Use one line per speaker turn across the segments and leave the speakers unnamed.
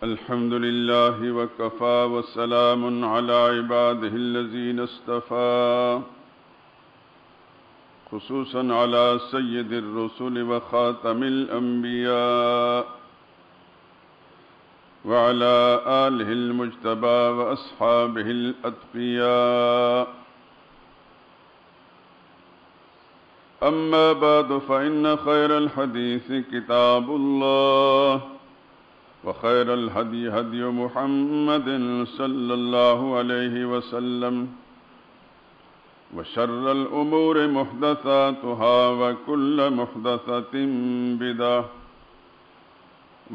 الحمد لله وكفى وسلام على عباده الذين اصطفى خصوصا على سيد الرسل وخاتم الأنبياء وعلى آله المجتبى وأصحابه الأتقياء. أما بعد فإن خير الحديث كتاب الله وخير الهدي هدي محمد صلى الله عليه وسلم وشر الأمور محدثاتها وكل محدثة بدعة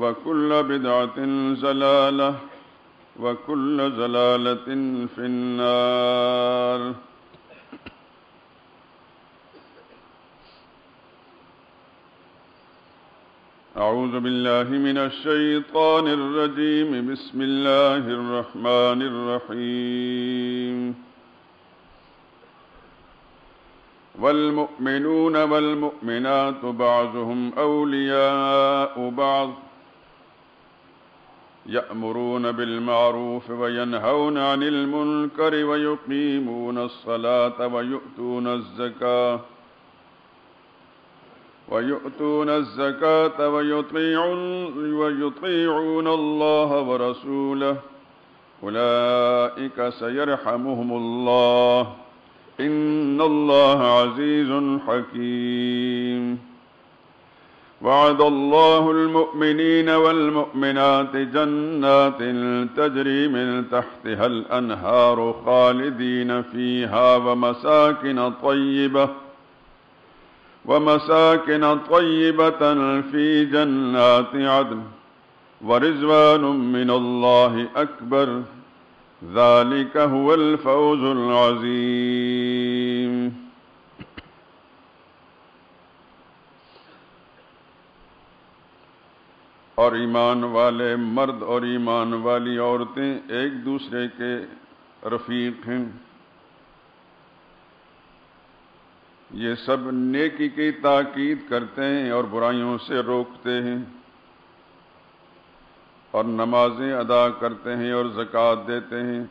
وكل بدعة ضلالة وكل ضلالة في النار. أعوذ بالله من الشيطان الرجيم. بسم الله الرحمن الرحيم. والمؤمنون والمؤمنات بعضهم أولياء بعض يأمرون بالمعروف وينهون عن المنكر ويقيمون الصلاة ويؤتون الزكاة ويطيعون الله ورسوله أولئك سيرحمهم الله إن الله عزيز حكيم. وعد الله المؤمنين والمؤمنات جنات تجري من تحتها الأنهار خالدين فيها ومساكن طيبة في جنات عدن ورضوان من الله أكبر ذلك هو الفوز العظيم. اور ایمان والے مرد اور ایمان والی عورتیں ایک دوسرے کے رفیق ہیں. یہ سب نیکی کی تاکید کرتے ہیں اور برائیوں سے روکتے ہیں اور نمازیں ادا کرتے ہیں اور زکوٰۃ دیتے ہیں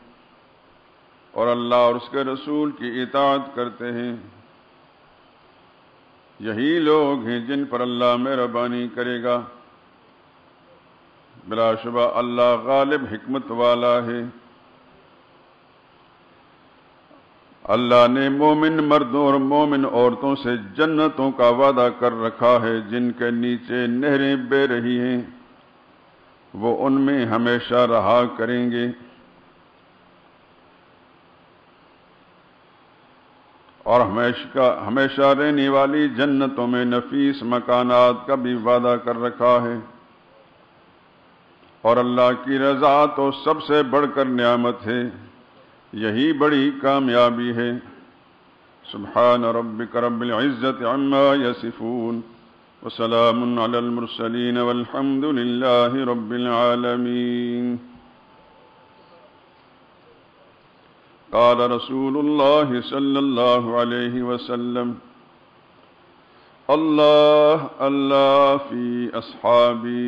اور اللہ اور اس کے رسول کی اطاعت کرتے ہیں. یہی لوگ ہیں جن پر اللہ مہربانی کرے گا. بلا شبہ اللہ غالب حکمت والا ہے. اللہ نے مومن مردوں اور مومن عورتوں سے جنتوں کا وعدہ کر رکھا ہے جن کے نیچے نہریں بہہ رہی ہیں. وہ ان میں ہمیشہ رہا کریں گے. اور ہمیشہ رہنے والی جنتوں میں نفیس مکانات کا بھی وعدہ کر رکھا ہے. اور اللہ کی رضا تو سب سے بڑھ کر نعمت ہے. یہی بڑی کامیابی ہے. سبحان ربک رب العزت عما یصفون وسلام علی المرسلین والحمد للہ رب العالمین. قال رسول اللہ صلی اللہ علیہ وسلم اللہ فی اصحابی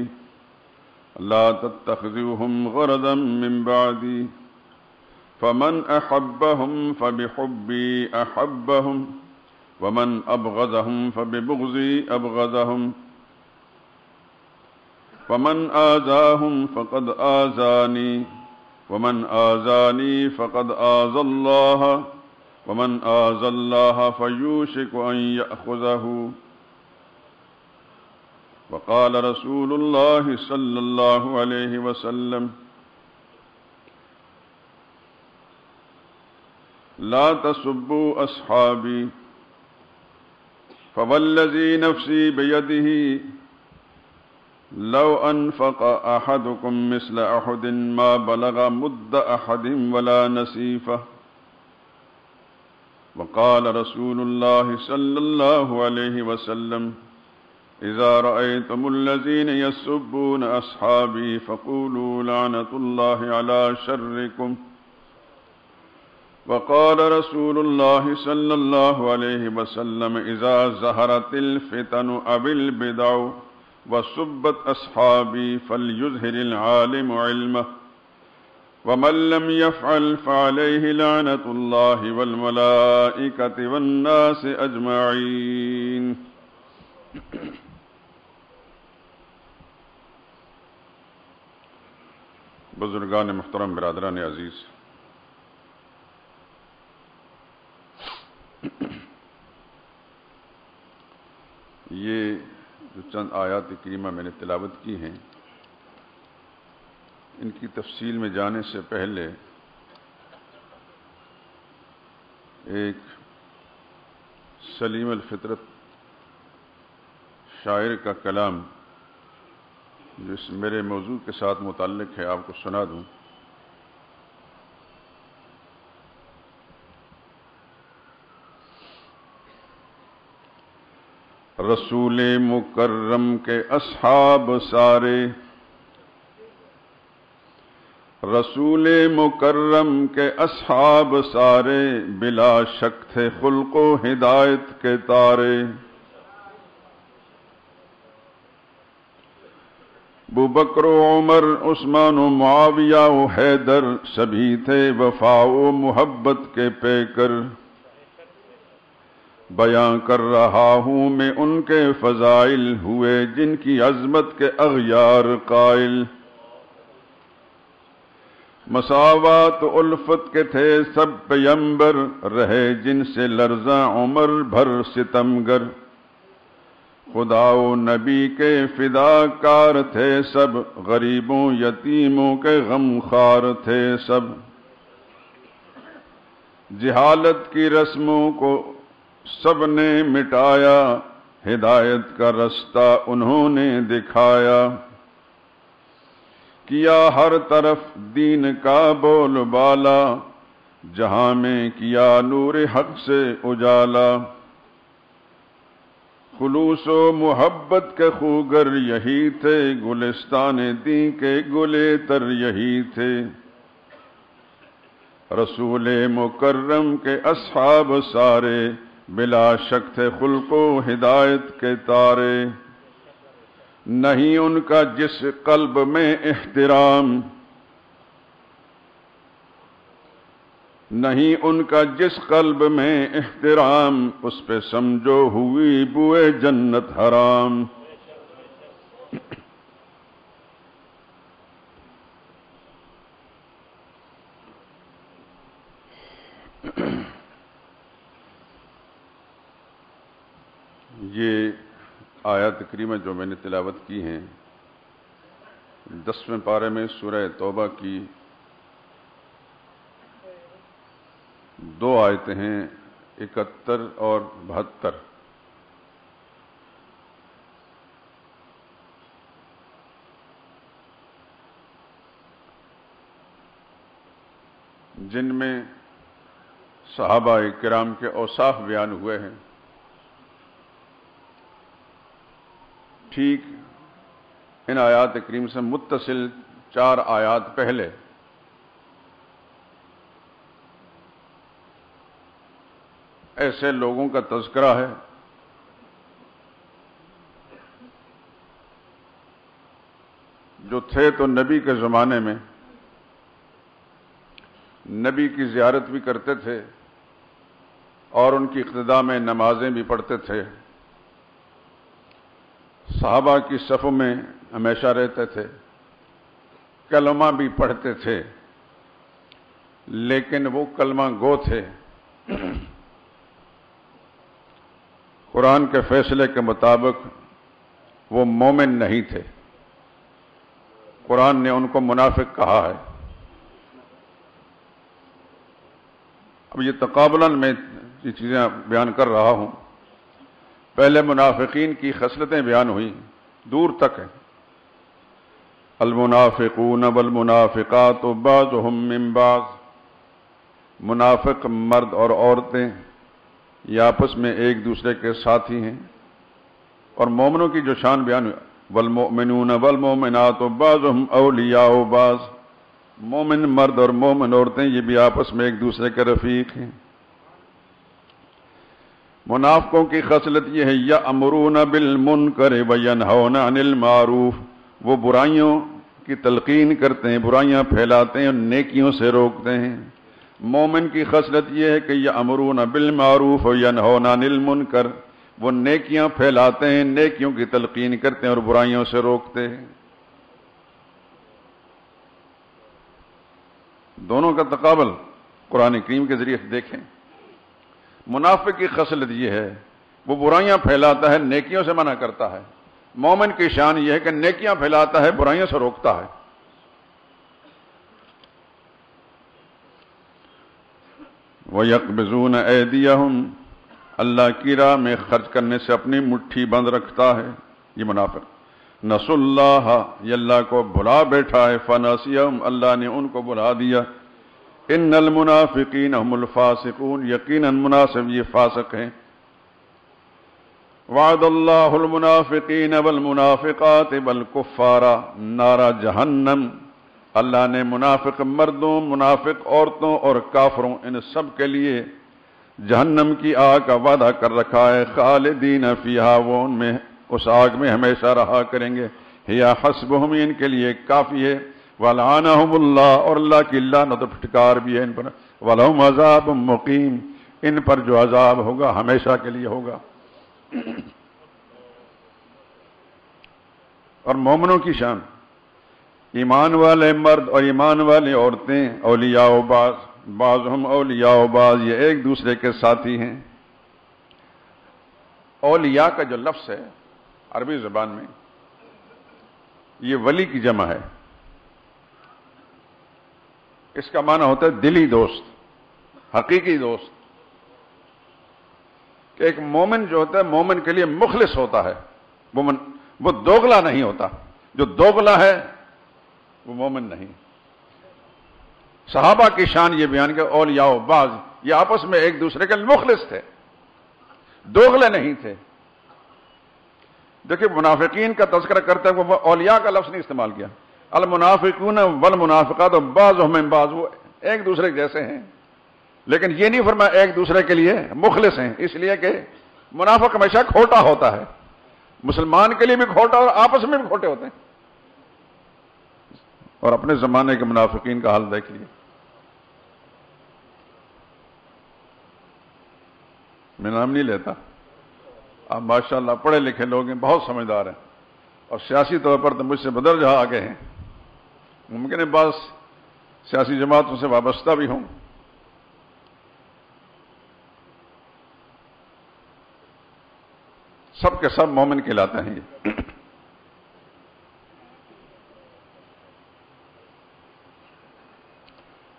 لا تتخذوهم غرضا من بعدی فمن احبهم فبحبی احبهم ومن ابغضهم فببغضی ابغضهم ومن آذاهم فقد آذانی ومن آذانی فقد آذى الله ومن آذى الله فيوشك أن يأخذه. وقال رسول الله صلى الله عليه وسلم لا تسبوا أصحابي فوالذي نفسي بيده لو أنفق أحدكم مثل أحد ما بلغ مد أحد ولا نصيفه. وقال رسول الله صلى الله عليه وسلم إذا رأيتم الذين يسبون أصحابي فقولوا لعنة الله على شركم. وقال رسول الله صلى الله عليه وسلم إذا ظهرت الفتن أو البدع وسبت أصحابي فليظهر العالم علمه ومن لم يفعل فعليه لعنة الله والملائكة والناس أجمعين. بزرگان محترم، برادران عزیز، یہ جو چند آیات کریمہ میں نے تلاوت کی ہیں، ان کی تفصیل میں جانے سے پہلے ایک سلیم الفطرت شاعر کا کلام جو اس میرے موضوع کے ساتھ متعلق ہے آپ کو سنا دوں. رسول مکرم کے اصحاب سارے، رسول مکرم کے اصحاب سارے، بلا شک تھے خلق و ہدایت کے تارے. ابو بکر و عمر، عثمان و معاویہ و حیدر، سبھی تھے وفا و محبت کے پیکر. بیان کر رہا ہوں میں ان کے فضائل، ہوئے جن کی عظمت کے اغیار قائل. مساوات الفت کے تھے سب پیمبر، رہے جن سے لرزاں عمر بھر ستمگر. خدا و نبی کے فداکار تھے سب، غریبوں یتیموں کے غم خوار تھے سب. جہالت کی رسموں کو سب نے مٹایا، ہدایت کا رستہ انہوں نے دکھایا. کیا ہر طرف دین کا بول بالا، جہاں میں کیا نور حق سے اجالا. خلوص و محبت کے خوگر یہی تھے، گلستان دین کے گلے تر یہی تھے. رسول مکرم کے اصحاب سارے، بلا شک تھے خلق و ہدایت کے تارے. نہیں ان کا جس قلب میں احترام، نہیں ان کا جس قلب میں احترام، اس پہ سمجھو ہوئی بوئے جنت حرام. یہ آیات کریمہ جو میں نے تلاوت کی ہیں، 10ویں پارے میں سورہ توبہ کی 2 آیتیں ہیں، 71 اور 72. جن میں صحابہ کرام کے اوصاف بیان ہوئے ہیں. ٹھیک ان آیات کریم سے متصل 4 آیات پہلے ایسے لوگوں کا تذکرہ ہے جو تھے تو نبی کے زمانے میں نبی کی زیارت بھی کرتے تھے اور ان کی اقتداء میں نمازیں بھی پڑھتے تھے، صحابہ کی صف میں ہمیشہ رہتے تھے، کلمہ بھی پڑھتے تھے، لیکن وہ کلمہ گو تھے. قرآن کے فیصلے کے مطابق وہ مومن نہیں تھے. قرآن نے ان کو منافق کہا ہے. اب یہ تقابلاً میں یہ چیزیں بیان کر رہا ہوں. پہلے منافقین کی خصلتیں بیان ہوئیں، دور تک ہیں. المنافقون والمنافقات بعضهم من بعض، منافق مرد اور عورتیں یہ آپس میں ایک دوسرے کے ساتھی ہیں. اور مومنوں کی جو شان بیان ہوئی، والمؤمنون والمؤمنات بعضهم اولیاء بعض، مومن مرد اور مومن عورتیں یہ بھی آپس میں ایک دوسرے کے رفیق ہیں. منافقوں کی خصلت یہ ہے یأمرون بالمنکر وینہون عن المعروف، وہ برائیوں کی تلقین کرتے ہیں، برائیاں پھیلاتے ہیں اور نیکیوں سے روکتے ہیں۔ مومن کی خصلت یہ ہے کہ یأمرون بالمعروف وینہون عن المنکر، وہ نیکیاں پھیلاتے ہیں، نیکیوں کی تلقین کرتے ہیں اور برائیوں سے روکتے ہیں۔ دونوں کا تقابل قرآن کریم کے ذریعے سے دیکھیں۔ منافق کی خصلت یہ ہے وہ برائیاں پھیلاتا ہے، نیکیوں سے منع کرتا ہے۔ مومن کی شان یہ ہے کہ نیکیاں پھیلاتا ہے، برائیوں سے روکتا ہے۔ وَيَقْبِضُونَ أَيْدِيَهُمْ، اللہ کی راہ میں خرچ کرنے سے اپنی مٹھی بند رکھتا ہے یہ منافق۔ نسوا اللہ، یہ اللہ کو بھلا بیٹھا ہے، فنسیہم، اللہ نے ان کو بھلا دیا۔ ان المنافقین هم الفاسقون، یقیناً منافق یہ فاسق ہیں۔ وعد اللہ المنافقین والمنافقات والکفار نار جہنم، اللہ نے منافق مردوں، منافق عورتوں اور کافروں ان سب کے لیے جہنم کی آگ کا وعدہ کر رکھا ہے۔ خالدین فیہا، وہ ان میں اس آگ میں ہمیشہ رہا کریں گے۔ ہیا حسبہم، ان کے لیے کافی ہے۔ وَلَعَنَهُمُ اللَّهُ، اور اللہ کی لعنت و پھٹکار بھی ہے ان پر۔ وَلَهُمْ عَذَابٌ مُقِيمٌ، ان پر جو عذاب ہوگا ہمیشہ کے لیے ہوگا۔ اور مومنوں کی شان، ایمان والے مرد اور ایمان والی عورتیں اولیاء و بعضهم اولیاء و بعض، یہ ایک دوسرے کے ساتھی ہیں۔ اولیاء کا جو لفظ ہے عربی زبان میں، یہ ولی کی جمع ہے۔ اس کا معنی ہوتا ہے دلی دوست، حقیقی دوست۔ کہ ایک مومن جو ہوتا ہے مومن کے لیے مخلص ہوتا ہے، وہ دوغلا نہیں ہوتا۔ جو دوغلا ہے وہ مومن نہیں۔ صحابہ کی شان یہ بیان کہ اولیاء و بعض یہ آپس میں ایک دوسرے کے مخلص تھے، دوغلے نہیں تھے۔ دیکھیں منافقین کا تذکرہ کرتے ہیں وہ اولیاء کا لفظ نہیں استعمال کیا۔ المنافقون والمنافقات بعضهم من بعض، وہ ایک دوسرے جیسے ہیں، لیکن یہ نہیں فرمایا ایک دوسرے کے لیے مخلص ہیں، اس لیے کہ منافق ہمیشہ کھوٹا ہوتا ہے، مسلمان کے لیے بھی کھوٹا اور آپس میں بھی کھوٹے ہوتے ہیں۔ اور اپنے زمانے کے منافقین کا حال دیکھ لیے۔ میں نام نہیں لیتا، آپ ماشاءاللہ پڑھے لکھے لوگ ہیں، بہت سمجھدار ہیں، اور سیاسی طور پر تو مجھ سے بدرجہ آگے ہیں۔ ممکن ہے بعض سیاسی جماعتوں سے وابستہ بھی ہوں، سب کے سب مومن کہلاتے ہیں یہ۔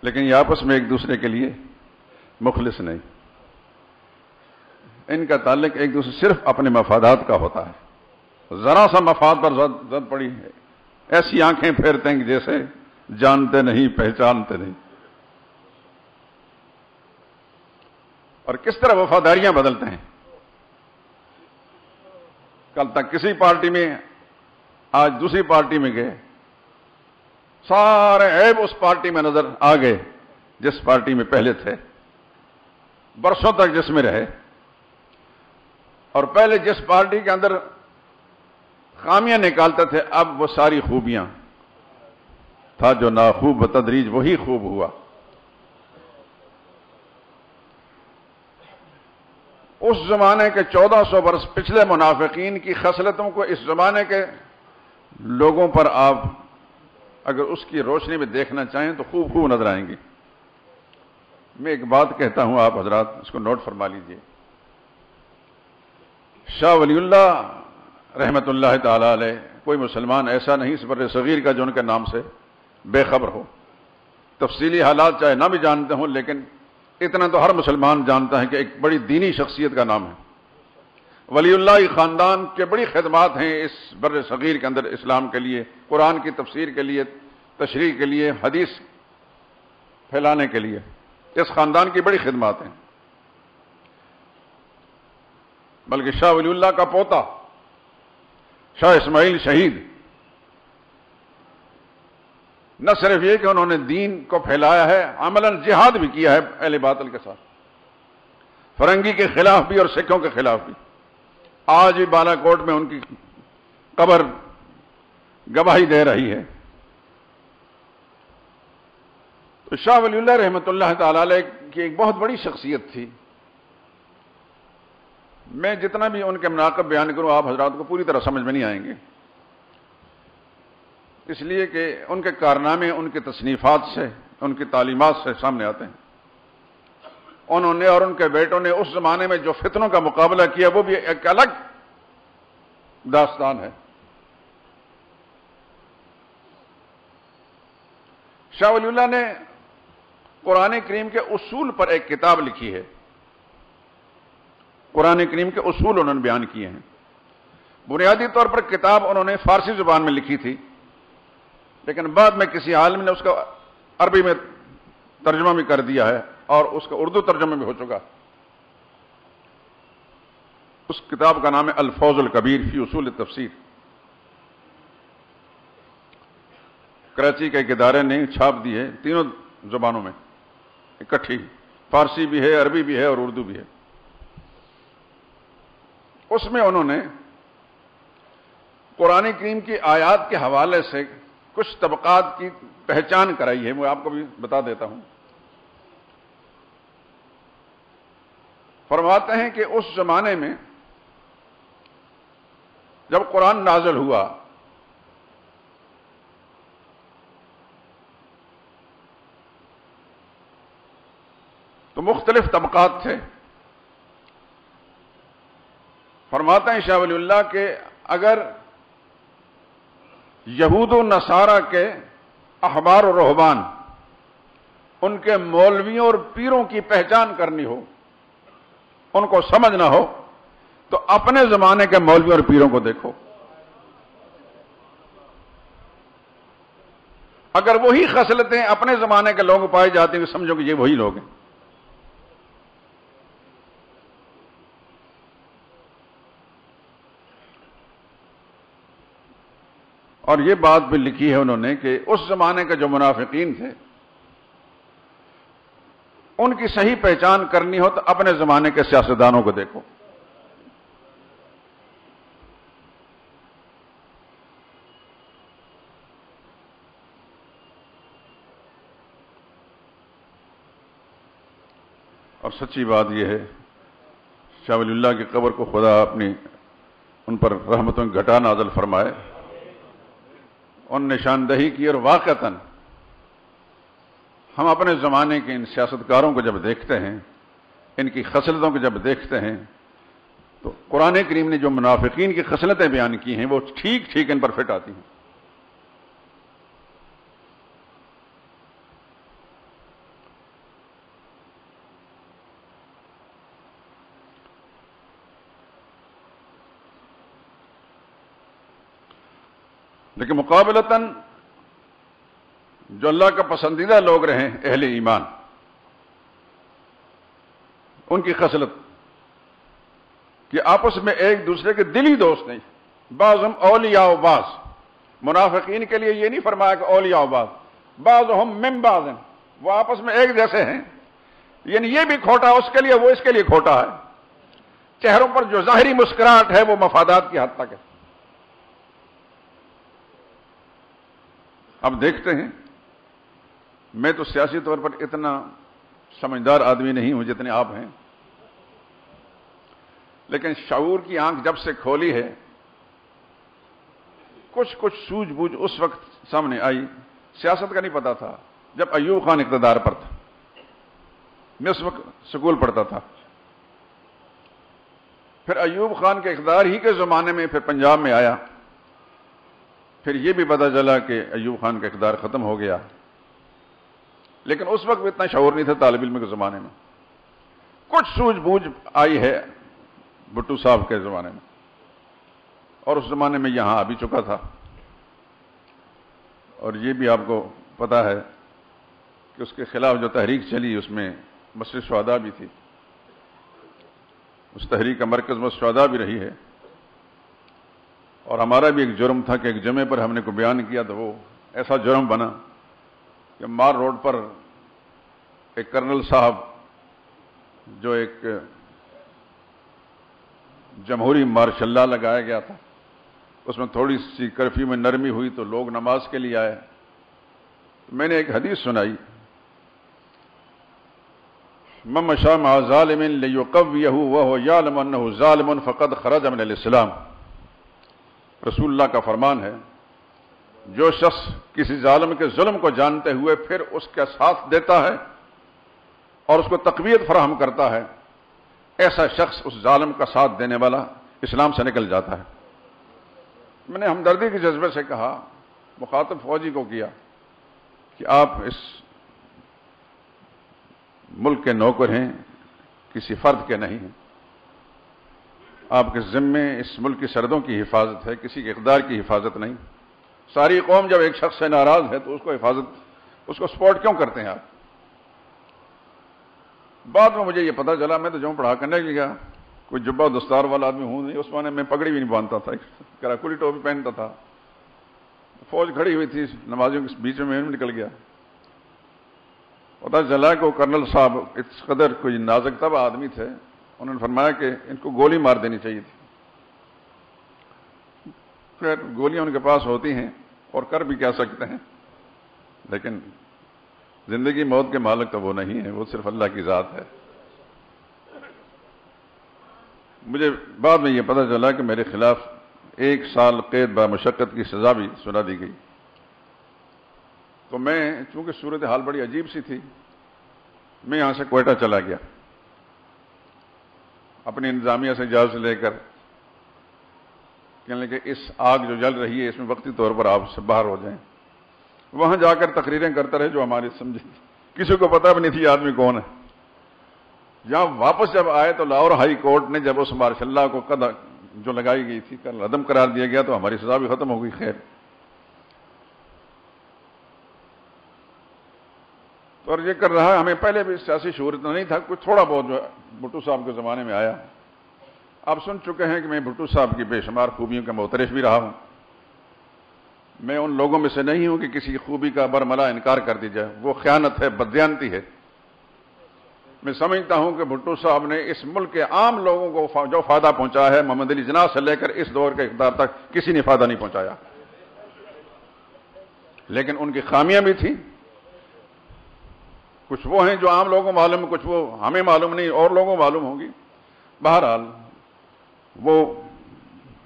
لیکن یہ آپس میں ایک دوسرے کے لیے مخلص نہیں، ان کا تعلق ایک دوسرے صرف اپنے مفادات کا ہوتا ہے۔ ذرا سا مفاد پر زد پڑی ہے، ایسی آنکھیں پھیرتے ہیں کہ جیسے جانتے نہیں پہچانتے نہیں۔ اور کس طرح وفاداریاں بدلتے ہیں۔ کل تک کسی پارٹی میں، آج دوسری پارٹی میں گئے، سارے عیب اس پارٹی میں نظر آ گئے جس پارٹی میں پہلے تھے، برسوں تک جس میں رہے، اور پہلے جس پارٹی کے اندر خامیاں نکالتے تھے اب وہ ساری خوبیاں تھا جو ناخوب بتدریج وہی خوب ہوا۔ اس زمانے کے 1400 برس پچھلے منافقین کی خصلتوں کو اس زمانے کے لوگوں پر آپ اگر اس کی روشنی میں دیکھنا چاہیں تو خوب خوب نظر آئیں گی۔ میں ایک بات کہتا ہوں، آپ حضرات اس کو نوٹ فرما لیجئے۔ شاہ ولی اللہ رحمت اللہ تعالی علیہ، کوئی مسلمان ایسا نہیں اس بر صغیر کا جو ان کے نام سے بے خبر ہو۔ تفصیلی حالات چاہے نہ بھی جانتے ہوں، لیکن اتنا تو ہر مسلمان جانتا ہے کہ ایک بڑی دینی شخصیت کا نام ہے۔ ولی اللہ خاندان کے بڑی خدمات ہیں اس بر صغیر کے اندر اسلام کے لیے، قرآن کی تفسیر کے لیے، تشریح کے لیے، حدیث پھیلانے کے لیے، اس خاندان کی بڑی خدمات ہیں۔ بلکہ شاہ ولی اللہ کا پوتا شاہ اسماعیل شہید، نہ صرف یہ کہ انہوں نے دین کو پھیلایا ہے، عملاً جہاد بھی کیا ہے اہل باطل کے ساتھ۔ فرنگی کے خلاف بھی اور سکھوں کے خلاف بھی. آج بھی بالا کوٹ میں ان کی قبر گواہی دے رہی ہے. تو شاہ ولی اللہ رحمۃ اللہ تعالی علیہ کی ایک بہت بڑی شخصیت تھی. میں جتنا بھی ان کے مناقب بیان کروں آپ حضرات کو پوری طرح سمجھ میں نہیں آئیں گے، اس لیے کہ ان کے کارنامے ان کی تصنیفات سے، ان کی تعلیمات سے سامنے آتے ہیں. انہوں نے اور ان کے بیٹوں نے اس زمانے میں جو فتنوں کا مقابلہ کیا وہ بھی ایک الگ داستان ہے. شاہ ولی اللہ نے قرآن کریم کے اصول پر ایک کتاب لکھی ہے. قرآن کریم کے اصول انہوں نے بیان کیے ہیں. بنیادی طور پر کتاب انہوں نے فارسی زبان میں لکھی تھی، لیکن بعد میں کسی عالم نے اس کا عربی میں ترجمہ بھی کر دیا ہے اور اس کا اردو ترجمہ بھی ہو چکا. اس کتاب کا نام ہے الفوز الکبیر فی اصول التفسیر. کراچی کے ایک ادارے نے چھاپ دی ہے تینوں زبانوں میں اکٹھی، فارسی بھی ہے، عربی بھی ہے اور اردو بھی ہے. اس میں انہوں نے قرآن کریم کی آیات کے حوالے سے کچھ طبقات کی پہچان کرائی ہے. میں آپ کو بھی بتا دیتا ہوں. فرماتے ہیں کہ اس زمانے میں جب قرآن نازل ہوا تو مختلف طبقات تھے. فرماتے ہیں شاہ ولی اللہ کہ اگر یہود و نصارہ کے احبار و رہبان، ان کے مولویوں اور پیروں کی پہچان کرنی ہو، ان کو سمجھنا ہو، تو اپنے زمانے کے مولویوں اور پیروں کو دیکھو. اگر وہی خصلتیں اپنے زمانے کے لوگ پائے جاتے ہیں تو سمجھو کہ یہ وہی لوگ ہیں. اور یہ بات بھی لکھی ہے انہوں نے کہ اس زمانے کے جو منافقین تھے ان کی صحیح پہچان کرنی ہو تو اپنے زمانے کے سیاستدانوں کو دیکھو. اور سچی بات یہ ہے شاہ ولی اللہ کی قبر کو خدا اپنی ان پر رحمتوں کی گھٹا نازل فرمائے. ان نشاندہی کی اور واقعتاً ہم اپنے زمانے کے ان سیاستکاروں کو جب دیکھتے ہیں، ان کی خصلتوں کو جب دیکھتے ہیں، تو قرآن کریم نے جو منافقین کی خصلتیں بیان کی ہیں وہ ٹھیک ٹھیک ان پر فٹ آتی ہیں. لیکن مقابلتاً جو اللہ کا پسندیدہ لوگ رہے اہل ایمان، ان کی خصلت کہ آپس میں ایک دوسرے کے دلی دوست نہیں. بعض ہم اولیاء و بعض، منافقین کے لیے یہ نہیں فرمایا کہ اولیاء و بعض، بعض ہم من بعض ہیں، وہ آپس میں ایک جیسے ہیں. یعنی یہ بھی کھوٹا اس کے لیے، وہ اس کے لیے کھوٹا ہے. چہروں پر جو ظاہری مسکراہٹ ہے وہ مفادات کی حد تک ہے. اب دیکھتے ہیں، میں تو سیاسی طور پر اتنا سمجھدار آدمی نہیں ہوں جتنے آپ ہیں، لیکن شعور کی آنکھ جب سے کھولی ہے کچھ سوجھ بوجھ اس وقت سامنے آئی. سیاست کا نہیں پتا تھا جب ایوب خان اقتدار پر تھا. میں اس وقت سکول پڑھتا تھا. پھر ایوب خان کے اقتدار ہی کے زمانے میں پھر پنجاب میں آیا. پھر یہ بھی پتا چلا کہ ایوب خان کا اقتدار ختم ہو گیا، لیکن اس وقت بھی اتنا شعور نہیں تھا طالب علم کے زمانے میں. کچھ سوجھ بوجھ آئی ہے بھٹو صاحب کے زمانے میں، اور اس زمانے میں یہاں آ بھی چکا تھا. اور یہ بھی آپ کو پتا ہے کہ اس کے خلاف جو تحریک چلی اس میں مسجد شہداء بھی تھی. اس تحریک کا مرکز مسجد شہداء بھی رہی ہے. اور ہمارا بھی ایک جرم تھا کہ ایک جمعے پر ہم نے کو بیان کیا تو وہ ایسا جرم بنا کہ مار روڈ پر ایک کرنل صاحب جو ایک جمہوری مارشل لا لگایا گیا تھا، اس میں تھوڑی سی کرفیو میں نرمی ہوئی تو لوگ نماز کے لیے آئے. میں نے ایک حدیث سنائی، من مشى مع ظالم ليقويه وهو يعلم انه ظالم فقد خرج من الاسلام. رسول اللہ کا فرمان ہے، جو شخص کسی ظالم کے ظلم کو جانتے ہوئے پھر اس کا ساتھ دیتا ہے اور اس کو تقویت فراہم کرتا ہے، ایسا شخص اس ظالم کا ساتھ دینے والا اسلام سے نکل جاتا ہے. میں نے ہمدردی کے جذبے سے کہا، مخاطب فوجی کو کیا کہ آپ اس ملک کے نوکر ہیں، کسی فرد کے نہیں ہیں. آپ کے ذمے اس ملک کی سرحدوں کی حفاظت ہے، کسی کے اقدار کی حفاظت نہیں. ساری قوم جب ایک شخص سے ناراض ہے تو اس کو سپورٹ کیوں کرتے ہیں آپ؟ بعد میں مجھے یہ پتا چلا، میں تو جو پڑھا کرنے گیا کوئی جبہ دستار والا آدمی ہوں نہیں، اس زمانے میں پگڑی بھی نہیں باندھتا تھا، کراکولی ٹوپی پہنتا تھا. فوج کھڑی ہوئی تھی، نمازیوں کے بیچ میں نکل گیا. پتا چلا کہ وہ کرنل صاحب اس قدر کوئی نازک طبع آدمی تھے، انہوں نے فرمایا کہ ان کو گولی مار دینی چاہیے تھی. پھر گولیاں ان کے پاس ہوتی ہیں اور کر بھی کیا سکتے ہیں، لیکن زندگی موت کے مالک تو وہ نہیں ہے، وہ صرف اللہ کی ذات ہے. مجھے بعد میں یہ پتہ چلا کہ میرے خلاف 1 سال قید بامشقت کی سزا بھی سنا دی گئی. تو میں چونکہ صورتحال بڑی عجیب سی تھی، میں یہاں سے کوئٹہ چلا گیا اپنی انتظامیہ سے اجازت لے کر، کہنے لگے اس آگ جو جل رہی ہے اس میں وقتی طور پر آپ سے باہر ہو جائیں. وہاں جا کر تقریریں کرتا رہے جو ہماری سمجھے، کسی کو پتہ بھی نہیں تھی آدمی کون ہے. یہاں واپس جب آئے تو لاہور ہائی کورٹ نے جب اس مارشل اللہ کو جو لگائی گئی تھی عدم قرار دیا گیا تو ہماری سزا بھی ختم ہو گئی. خیر، اور یہ کر رہا ہے، ہمیں پہلے بھی سیاسی شعور اتنا نہیں تھا، کچھ تھوڑا بہت جو بھٹو صاحب کے زمانے میں آیا. آپ سن چکے ہیں کہ میں بھٹو صاحب کی بے شمار خوبیوں کا معترف بھی رہا ہوں. میں ان لوگوں میں سے نہیں ہوں کہ کسی خوبی کا برملا انکار کر دی جائے، وہ خیانت ہے، بددیانتی ہے. میں سمجھتا ہوں کہ بھٹو صاحب نے اس ملک کے عام لوگوں کو جو فائدہ پہنچایا ہے، محمد علی جناح سے لے کر اس دور کے اقتدار تک کسی نے فائدہ نہیں پہنچایا. لیکن ان کی خامیاں بھی تھیں، کچھ وہ ہیں جو عام لوگوں کو معلوم، کچھ وہ ہمیں معلوم نہیں، اور لوگوں کو معلوم ہوگی. بہرحال وہ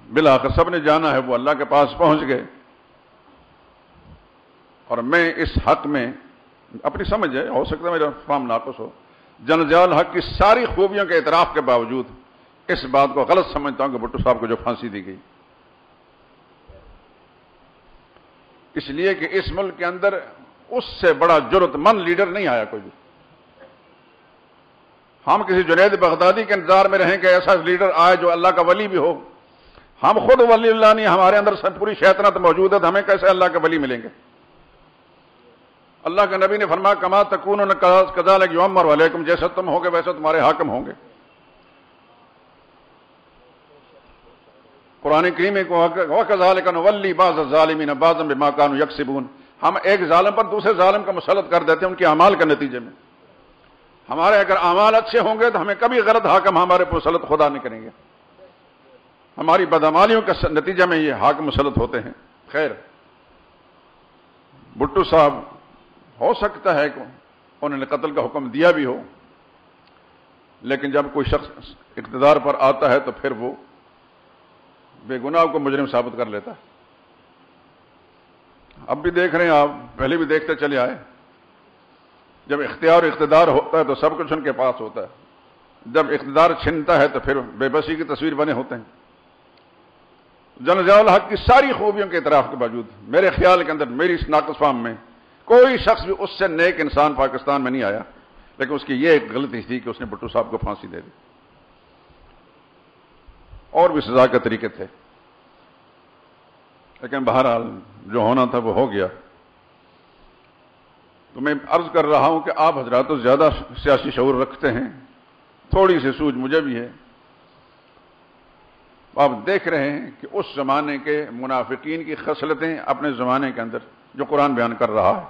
بالآخر سب نے جانا ہے، وہ اللہ کے پاس پہنچ گئے. اور میں اس حق میں اپنی سمجھ ہے، ہو سکتا ہے میرا فہم ناقص ہو، جنرل حق کی ساری خوبیوں کے اعتراف کے باوجود اس بات کو غلط سمجھتا ہوں کہ بھٹو صاحب کو جو پھانسی دی گئی، اس لیے کہ اس ملک کے اندر اس سے بڑا جرأت مند لیڈر نہیں آیا کوئی بھی. ہم کسی جنید بغدادی کے انتظار میں رہیں کہ ایسا لیڈر آئے جو اللہ کا ولی بھی ہو. ہم خود ولی اللہ نہیں، ہمارے اندر سب پوری شیطنت موجود ہے، تو ہمیں کیسے اللہ کے ولی ملیں گے؟ اللہ کے نبی نے فرمایا کما تکونون کذالک یعمر علیکم، جیسا تم ہوگے ویسے تمہارے حاکم ہوں گے. قرآن کریم میں وَكَذَلِكَ نُوَلِّي بَعْضَ الظَّالِمِينَ بَعْضًا بِمَا كَانُوا يَكْسِبُونَ. ہم ایک ظالم پر دوسرے ظالم کا مسلط کر دیتے ہیں ان کے اعمال کے نتیجے میں. ہمارے اگر اعمال اچھے ہوں گے تو ہمیں کبھی غلط حاکم ہمارے پر مسلط خدا نہیں کریں گے. ہماری بدعمالیوں کے نتیجے میں یہ حاکم مسلط ہوتے ہیں. خیر، بھٹو صاحب ہو سکتا ہے کہ انہوں نے قتل کا حکم دیا بھی ہو، لیکن جب کوئی شخص اقتدار پر آتا ہے تو پھر وہ بے گناہ کو مجرم ثابت کر لیتا ہے. اب بھی دیکھ رہے ہیں آپ، پہلے بھی دیکھتے چلے آئے، جب اختیار و اقتدار ہوتا ہے تو سب کچھ ان کے پاس ہوتا ہے، جب اقتدار چھنتا ہے تو پھر بے بسی کی تصویر بنے ہوتے ہیں. جنرل ضیاء الحق کی ساری خوبیوں کے اعتراف کے باوجود میرے خیال کے اندر، میری اس ناقص فہم میں، کوئی شخص بھی اس سے نیک انسان پاکستان میں نہیں آیا، لیکن اس کی یہ ایک غلطی تھی کہ اس نے بھٹو صاحب کو پھانسی دے دی. اور بھی سزا کے طریقے تھے، لیکن بہرحال جو ہونا تھا وہ ہو گیا. تو میں عرض کر رہا ہوں کہ آپ حضرات تو زیادہ سیاسی شعور رکھتے ہیں، تھوڑی سی سوجھ مجھے بھی ہے. آپ دیکھ رہے ہیں کہ اس زمانے کے منافقین کی خصلتیں اپنے زمانے کے اندر جو قرآن بیان کر رہا ہے.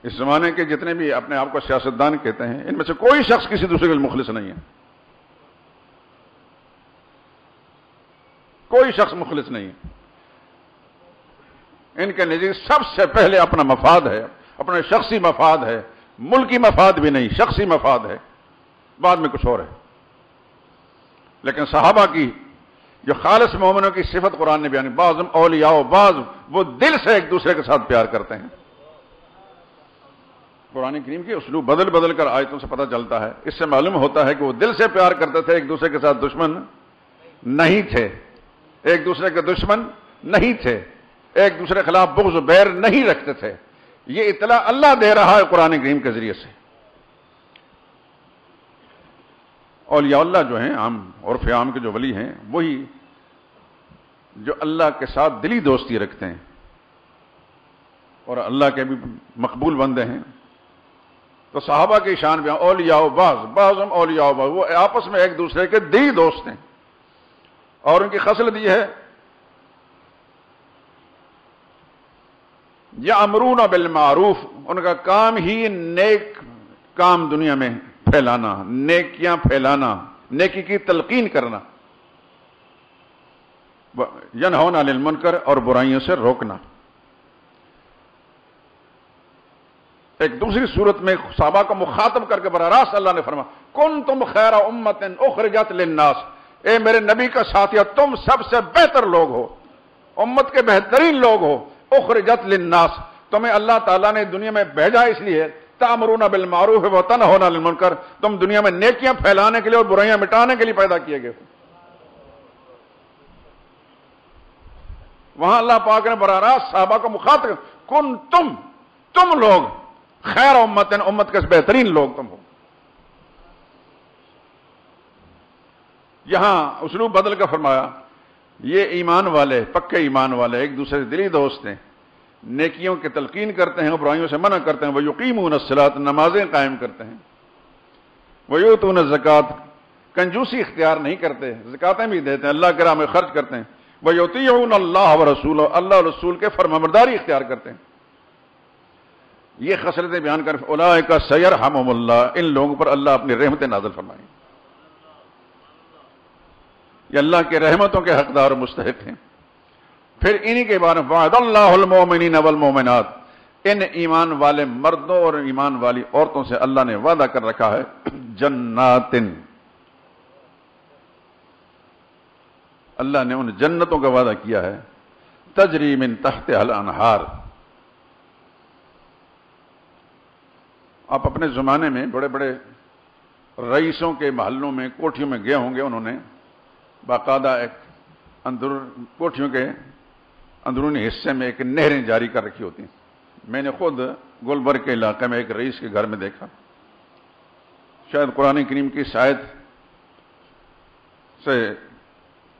اس زمانے کے جتنے بھی اپنے آپ کو سیاستدان کہتے ہیں، ان میں سے کوئی شخص کسی دوسرے کے مخلص نہیں ہے. کوئی شخص مخلص نہیں ہے. ان کے نزدیک سب سے پہلے اپنا مفاد ہے، اپنا شخصی مفاد ہے، ملکی مفاد بھی نہیں، شخصی مفاد ہے، بعد میں کچھ اور ہے. لیکن صحابہ کی جو خالص مومنوں کی صفت قرآن نے بیان کی، بعض اولیاء و بعض وہ دل سے ایک دوسرے کے ساتھ پیار کرتے ہیں. قرآن کریم کی اسلوب بدل بدل کر آیتوں سے پتہ چلتا ہے. اس سے معلوم ہوتا ہے کہ وہ دل سے پیار کرتے تھے، ایک دوسرے کے ساتھ دشمن نہیں تھے، ایک دوسرے کے دشمن نہیں تھے، ایک دوسرے کے خلاف بغض و بیر نہیں رکھتے تھے. یہ اطلاع اللہ دے رہا ہے قرآن کریم کے ذریعے سے. اولیاء اللہ جو ہیں عام عرف عام کے جو ولی ہیں، وہی جو اللہ کے ساتھ دلی دوستی رکھتے ہیں اور اللہ کے بھی مقبول بندے ہیں. تو صحابہ کی شان بھی اولیاء و بعض اولیاء و بعض، وہ آپس میں ایک دوسرے کے دلی دوست ہیں. اور ان کی خصلت یہ ہے یامرون بالمعروف، ان کا کام ہی نیک کام دنیا میں پھیلانا، نیکیاں پھیلانا، نیکی کی تلقین کرنا، ینہون عن المنکر اور برائیوں سے روکنا. ایک دوسری صورت میں صحابہ کو مخاطب کر کے براہ راست اللہ نے فرمایا کنتم خیر امۃ اخرجت للناس، اے میرے نبی کا ساتھیہ تم سب سے بہتر لوگ ہو، امت کے بہترین لوگ ہو. اخرجت للناس، تمہیں اللہ تعالیٰ نے دنیا میں بھیجا اس لیے تأمرون بالمعروف وتنہون عن المنکر، تم دنیا میں نیکیاں پھیلانے کے لیے اور برائیاں مٹانے کے لیے پیدا کیے گئے ہو. وہاں اللہ پاک نے براہ راست صحابہ کو مخاطب کن تم لوگ خیر امت، امت کے بہترین لوگ تم ہو. یہاں اسلوب بدل کر فرمایا یہ ایمان والے، پکے ایمان والے ایک دوسرے سے دلی دوست ہیں، نیکیوں کی تلقین کرتے ہیں اور برائیوں سے منع کرتے ہیں. وَيُقِيمُونَ الصَّلَاةَ، نمازیں قائم کرتے ہیں. وَيُؤْتُونَ الزَّكَاةَ، کنجوسی اختیار نہیں کرتے، زکاتیں بھی دیتے ہیں، اللہ کے راہ میں خرچ کرتے ہیں. وَيُطِيعُونَ اللَّهَ وَرَسُولَهُ، اللہ اور رسول کے فرمانبرداری اختیار کرتے ہیں. یہ خصلتیں بیان کر اولئک سیرحمہم اللہ، ان لوگوں پر اللہ اپنی رحمتیں نازل فرمائیں. یہ اللہ کے رحمتوں کے حقدار و مستحق ہیں. پھر انہی کے بارے میں وعد اللہ المؤمنین والمؤمنات، ان ایمان والے مردوں اور ایمان والی عورتوں سے اللہ نے وعدہ کر رکھا ہے جنات، اللہ نے ان جنتوں کا وعدہ کیا ہے تجری من تحتها الانہار. آپ اپنے زمانے میں بڑے بڑے رئیسوں کے محلوں میں کوٹھیوں میں گئے ہوں گے، انہوں نے باقاعدہ ایک کوٹھیوں کے اندرونی حصے میں ایک نہریں جاری کر رکھی ہوتی ہیں. میں نے خود گلبرگ کے علاقے میں ایک رئیس کے گھر میں دیکھا. شاید قرآن کریم کی آیت سے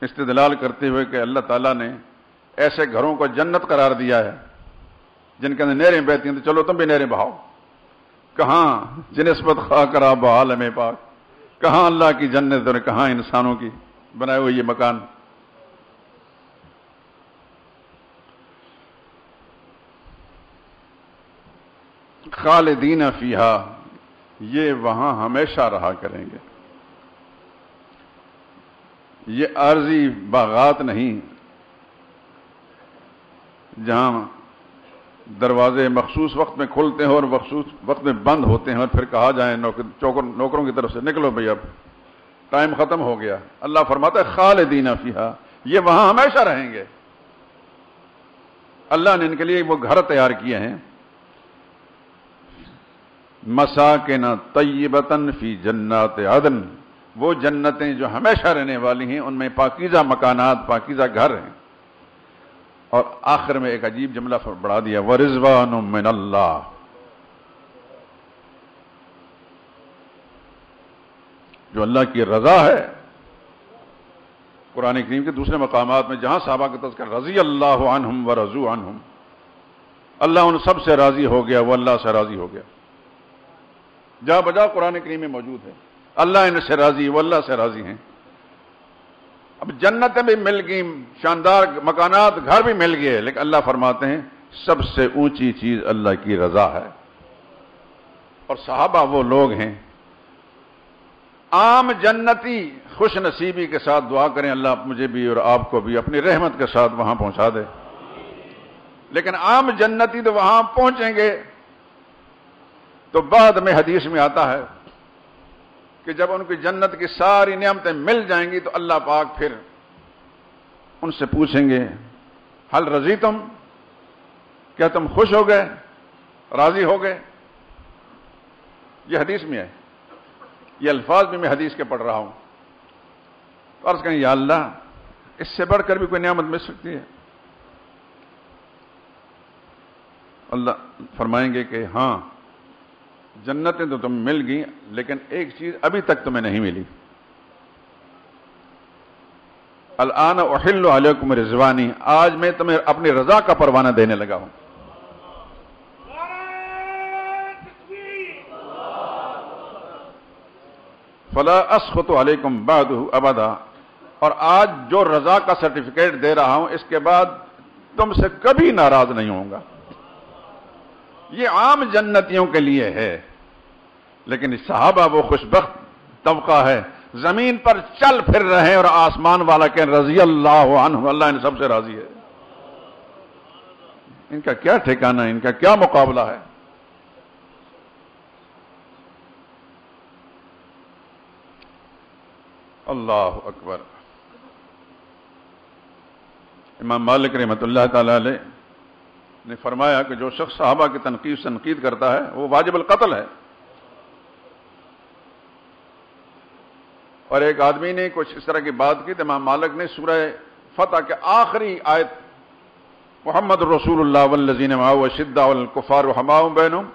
استدلال کرتے ہوئے کہ اللہ تعالیٰ نے ایسے گھروں کو جنت قرار دیا ہے جن کے اندر نہریں بہتی ہیں، تو چلو تم بھی نہریں بہاؤ. کہاں جنسبت خواہ کرا بعالم پاک، کہاں اللہ کی جنت اور کہاں انسانوں کی بنائے ہوئے یہ مکان. خالدین فیہا، یہ وہاں ہمیشہ رہا کریں گے. یہ عارضی باغات نہیں جہاں دروازے مخصوص وقت میں کھلتے ہیں اور مخصوص وقت میں بند ہوتے ہیں اور پھر کہا جائے نوکروں کی طرف سے نکلو بھئی اب ٹائم ختم ہو گیا. اللہ فرماتا ہے خالدین فیہا، یہ وہاں ہمیشہ رہیں گے. اللہ نے ان کے لیے وہ گھر تیار کیے ہیں مساکن طیبۃ فی جنات عدن، وہ جنتیں جو ہمیشہ رہنے والی ہیں، ان میں پاکیزہ مکانات، پاکیزہ گھر ہیں. اور آخر میں ایک عجیب جملہ بڑھا دیا وَرِضْوَانٌ مِّنَ اللَّهِ، جو اللہ کی رضا ہے. قرآن کریم کے دوسرے مقامات میں جہاں صحابہ کا تذکر رضی اللہ عنہم ورضوا عنہم، اللہ ان سب سے راضی ہو گیا، وہ اللہ سے راضی ہو گیا. جا بجا قرآن کریم میں موجود ہے اللہ ان سے راضی، وہ اللہ سے راضی ہیں. اب جنتیں بھی مل گئی، شاندار مکانات، گھر بھی مل گئے، لیکن اللہ فرماتے ہیں سب سے اونچی چیز اللہ کی رضا ہے. اور صحابہ وہ لوگ ہیں عام جنتی خوش نصیبی کے ساتھ دعا کریں اللہ مجھے بھی اور آپ کو بھی اپنی رحمت کے ساتھ وہاں پہنچا دے، لیکن عام جنتی تو وہاں پہنچیں گے تو بعد میں حدیث میں آتا ہے کہ جب ان کی جنت کی ساری نعمتیں مل جائیں گی تو اللہ پاک پھر ان سے پوچھیں گے حل رضیتم، کیا تم خوش ہو گئے، راضی ہو گئے؟ یہ حدیث میں ہے، یہ الفاظ بھی میں حدیث کے پڑھ رہا ہوں۔ تو عرض کریں یا اللہ اس سے بڑھ کر بھی کوئی نعمت مل سکتی ہے؟ اللہ فرمائیں گے کہ ہاں جنتیں تو تمہیں مل گئی، لیکن ایک چیز ابھی تک تمہیں نہیں ملی، الآن احل علیکم رضوانی، آج میں تمہیں اپنی رضا کا پروانہ دینے لگا ہوں۔ فلا اسخط علیکم بعدہ ابدا، اور آج جو رضا کا سرٹیفکیٹ دے رہا ہوں اس کے بعد تم سے کبھی ناراض نہیں ہوں گا۔ یہ عام جنتیوں کے لیے ہے، لیکن صحابہ وہ خوشبخت طبقہ ہے زمین پر چل پھر رہے ہیں اور آسمان والا کہ رضی اللہ عنہ، اللہ ان سب سے راضی ہے۔ ان کا کیا ٹھکانہ ہے، ان کا کیا مقابلہ ہے؟ اللہ اکبر۔ امام مالک رحمۃ اللہ تعالی علیہ نے فرمایا کہ جو شخص صحابہ کی تنقید کرتا ہے وہ واجب القتل ہے۔ اور ایک آدمی نے کچھ اس طرح کی بات کی تو امام مالک نے سورہ فتح کے آخری آیت محمد رسول اللہ والذین معه اشداء علی الکفار رحماء بینہم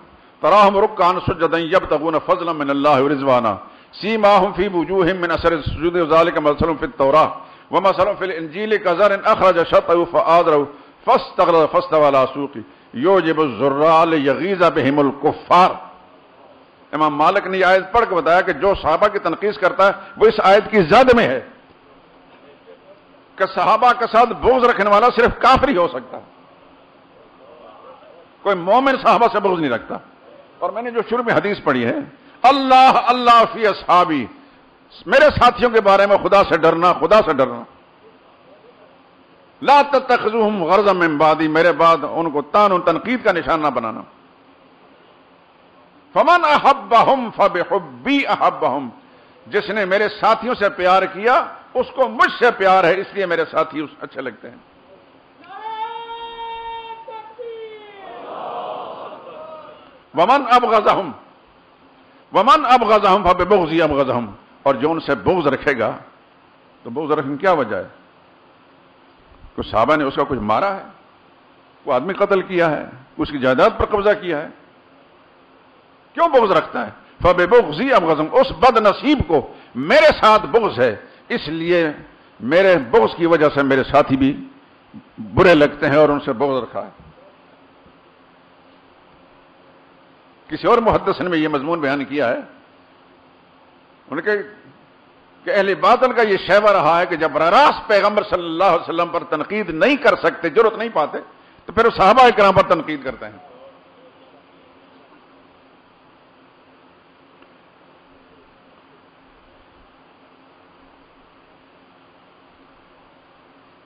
تراہم رکعا سجدا یبتغون فضلا من اللہ ورضوانا سیماہم فی وجوہہم من اثر السجود ذلک مثل فی التوراۃ ومثل فی الانجیل کزرع اخرج شطأه فآزره فاستغلظ فاستوى على سوقه یعجب الزراع لیغیظ بهم الکفار۔ امام مالک نے یہ آیت پڑھ کے بتایا کہ جو صحابہ کی تنقید کرتا ہے وہ اس آیت کی زد میں ہے کہ صحابہ کے ساتھ بغض رکھنے والا صرف کافر ہی ہو سکتا ہے، کوئی مومن صحابہ سے بغض نہیں رکھتا۔ اور میں نے جو شروع میں حدیث پڑھی ہے اللہ اللہ فی اصحابی، میرے ساتھیوں کے بارے میں خدا سے ڈرنا، خدا سے ڈرنا، لا تتخذوہم غرضا من بعدی، میرے بعد ان کو تان و تنقید کا نشان نہ بنانا۔ فمن احبہم فبحبی احبہم، جس نے میرے ساتھیوں سے پیار کیا اس کو مجھ سے پیار ہے، اس لیے میرے ساتھی اچھے لگتے ہیں۔ ومن ابغضہم فببغضی ابغضہم، اور جو ان سے بغض رکھے گا تو بغض رکھنے کی کیا وجہ ہے؟ کوئی صحابہ نے اس کا کچھ مارا ہے، کوئی آدمی قتل کیا ہے، اس کی جائیداد پر قبضہ کیا ہے، کیوں بغض رکھتا ہے؟ فببغضی ابغضہم، اس بد نصیب کو میرے ساتھ بغض ہے، اس لیے میرے بغض کی وجہ سے میرے ساتھی بھی برے لگتے ہیں اور ان سے بغض رکھا ہے۔ کسی اور محدث نے یہ مضمون بیان کیا ہے، انہوں نے کہا کہ اہل باطل کا یہ شیوہ رہا ہے کہ جب براہ راست پیغمبر صلی اللہ علیہ وسلم پر تنقید نہیں کر سکتے، جرأت نہیں پاتے، تو پھر وہ صحابہ کرام پر تنقید کرتے ہیں۔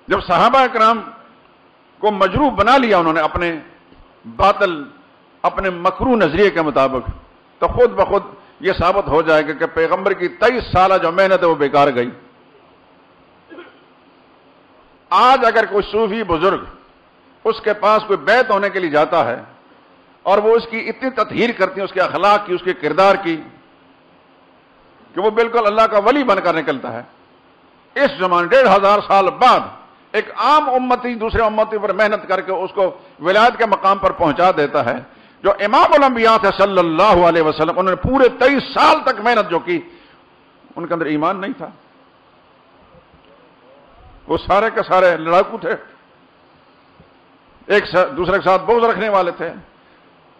جب صحابہ کرام کو مجروح بنا لیا انہوں نے اپنے باطل، اپنے مکروہ نظریے کے مطابق، تو خود بخود یہ ثابت ہو جائے گا کہ پیغمبر کی 23 سالہ جو محنت ہے وہ بیکار گئی۔ آج اگر کوئی صوفی بزرگ اس کے پاس کوئی بیعت ہونے کے لیے جاتا ہے اور وہ اس کی اتنی تطہیر کرتی ہیں، اس کے اخلاق کی، اس کے کردار کی، کہ وہ بالکل اللہ کا ولی بن کر نکلتا ہے، اس زمانے 1500 سال بعد ایک عام امتی دوسرے امتی پر محنت کر کے اس کو ولایت کے مقام پر پہنچا دیتا ہے۔ جو امام الانبیاء تھے صلی اللہ علیہ وسلم، انہوں نے پورے 23 سال تک محنت جو کی، ان کے اندر ایمان نہیں تھا، وہ سارے کے سارے لڑاکو تھے، ایک دوسرے کے ساتھ بغض رکھنے والے تھے۔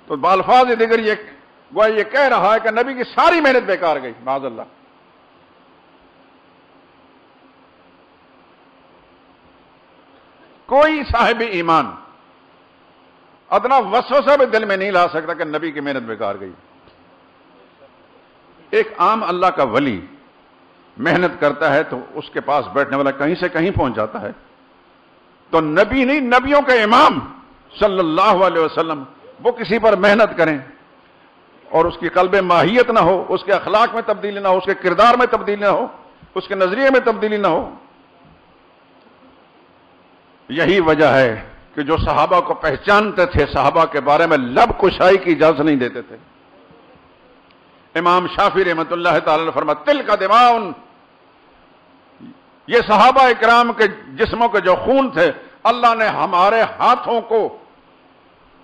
تو بالفاظ دیگر یہ کہہ رہا ہے کہ نبی کی ساری محنت بیکار گئی، معاذ اللہ۔ کوئی صاحب ایمان ادنا وسوسہ بھی دل میں نہیں لا سکتا کہ نبی کی محنت بیکار گئی۔ ایک عام اللہ کا ولی محنت کرتا ہے تو اس کے پاس بیٹھنے والا کہیں سے کہیں پہنچ جاتا ہے. تو نبی نہیں، نبیوں کے امام صلی اللہ علیہ وسلم وہ کسی پر محنت کریں اور اس کی قلب ماہیت نہ ہو، اس کے اخلاق میں تبدیلی نہ ہو، اس کے کردار میں تبدیلی نہ ہو، اس کے نظریے میں تبدیلی نہ ہو. یہی وجہ ہے کہ جو صحابہ کو پہچانتے تھے صحابہ کے بارے میں لب کشائی کی اجازت نہیں دیتے تھے. امام شافعی رحمۃ اللہ تعالی فرماتے تل کا دماؤن، یہ صحابہ اکرام کے جسموں کے جو خون تھے اللہ نے ہمارے ہاتھوں کو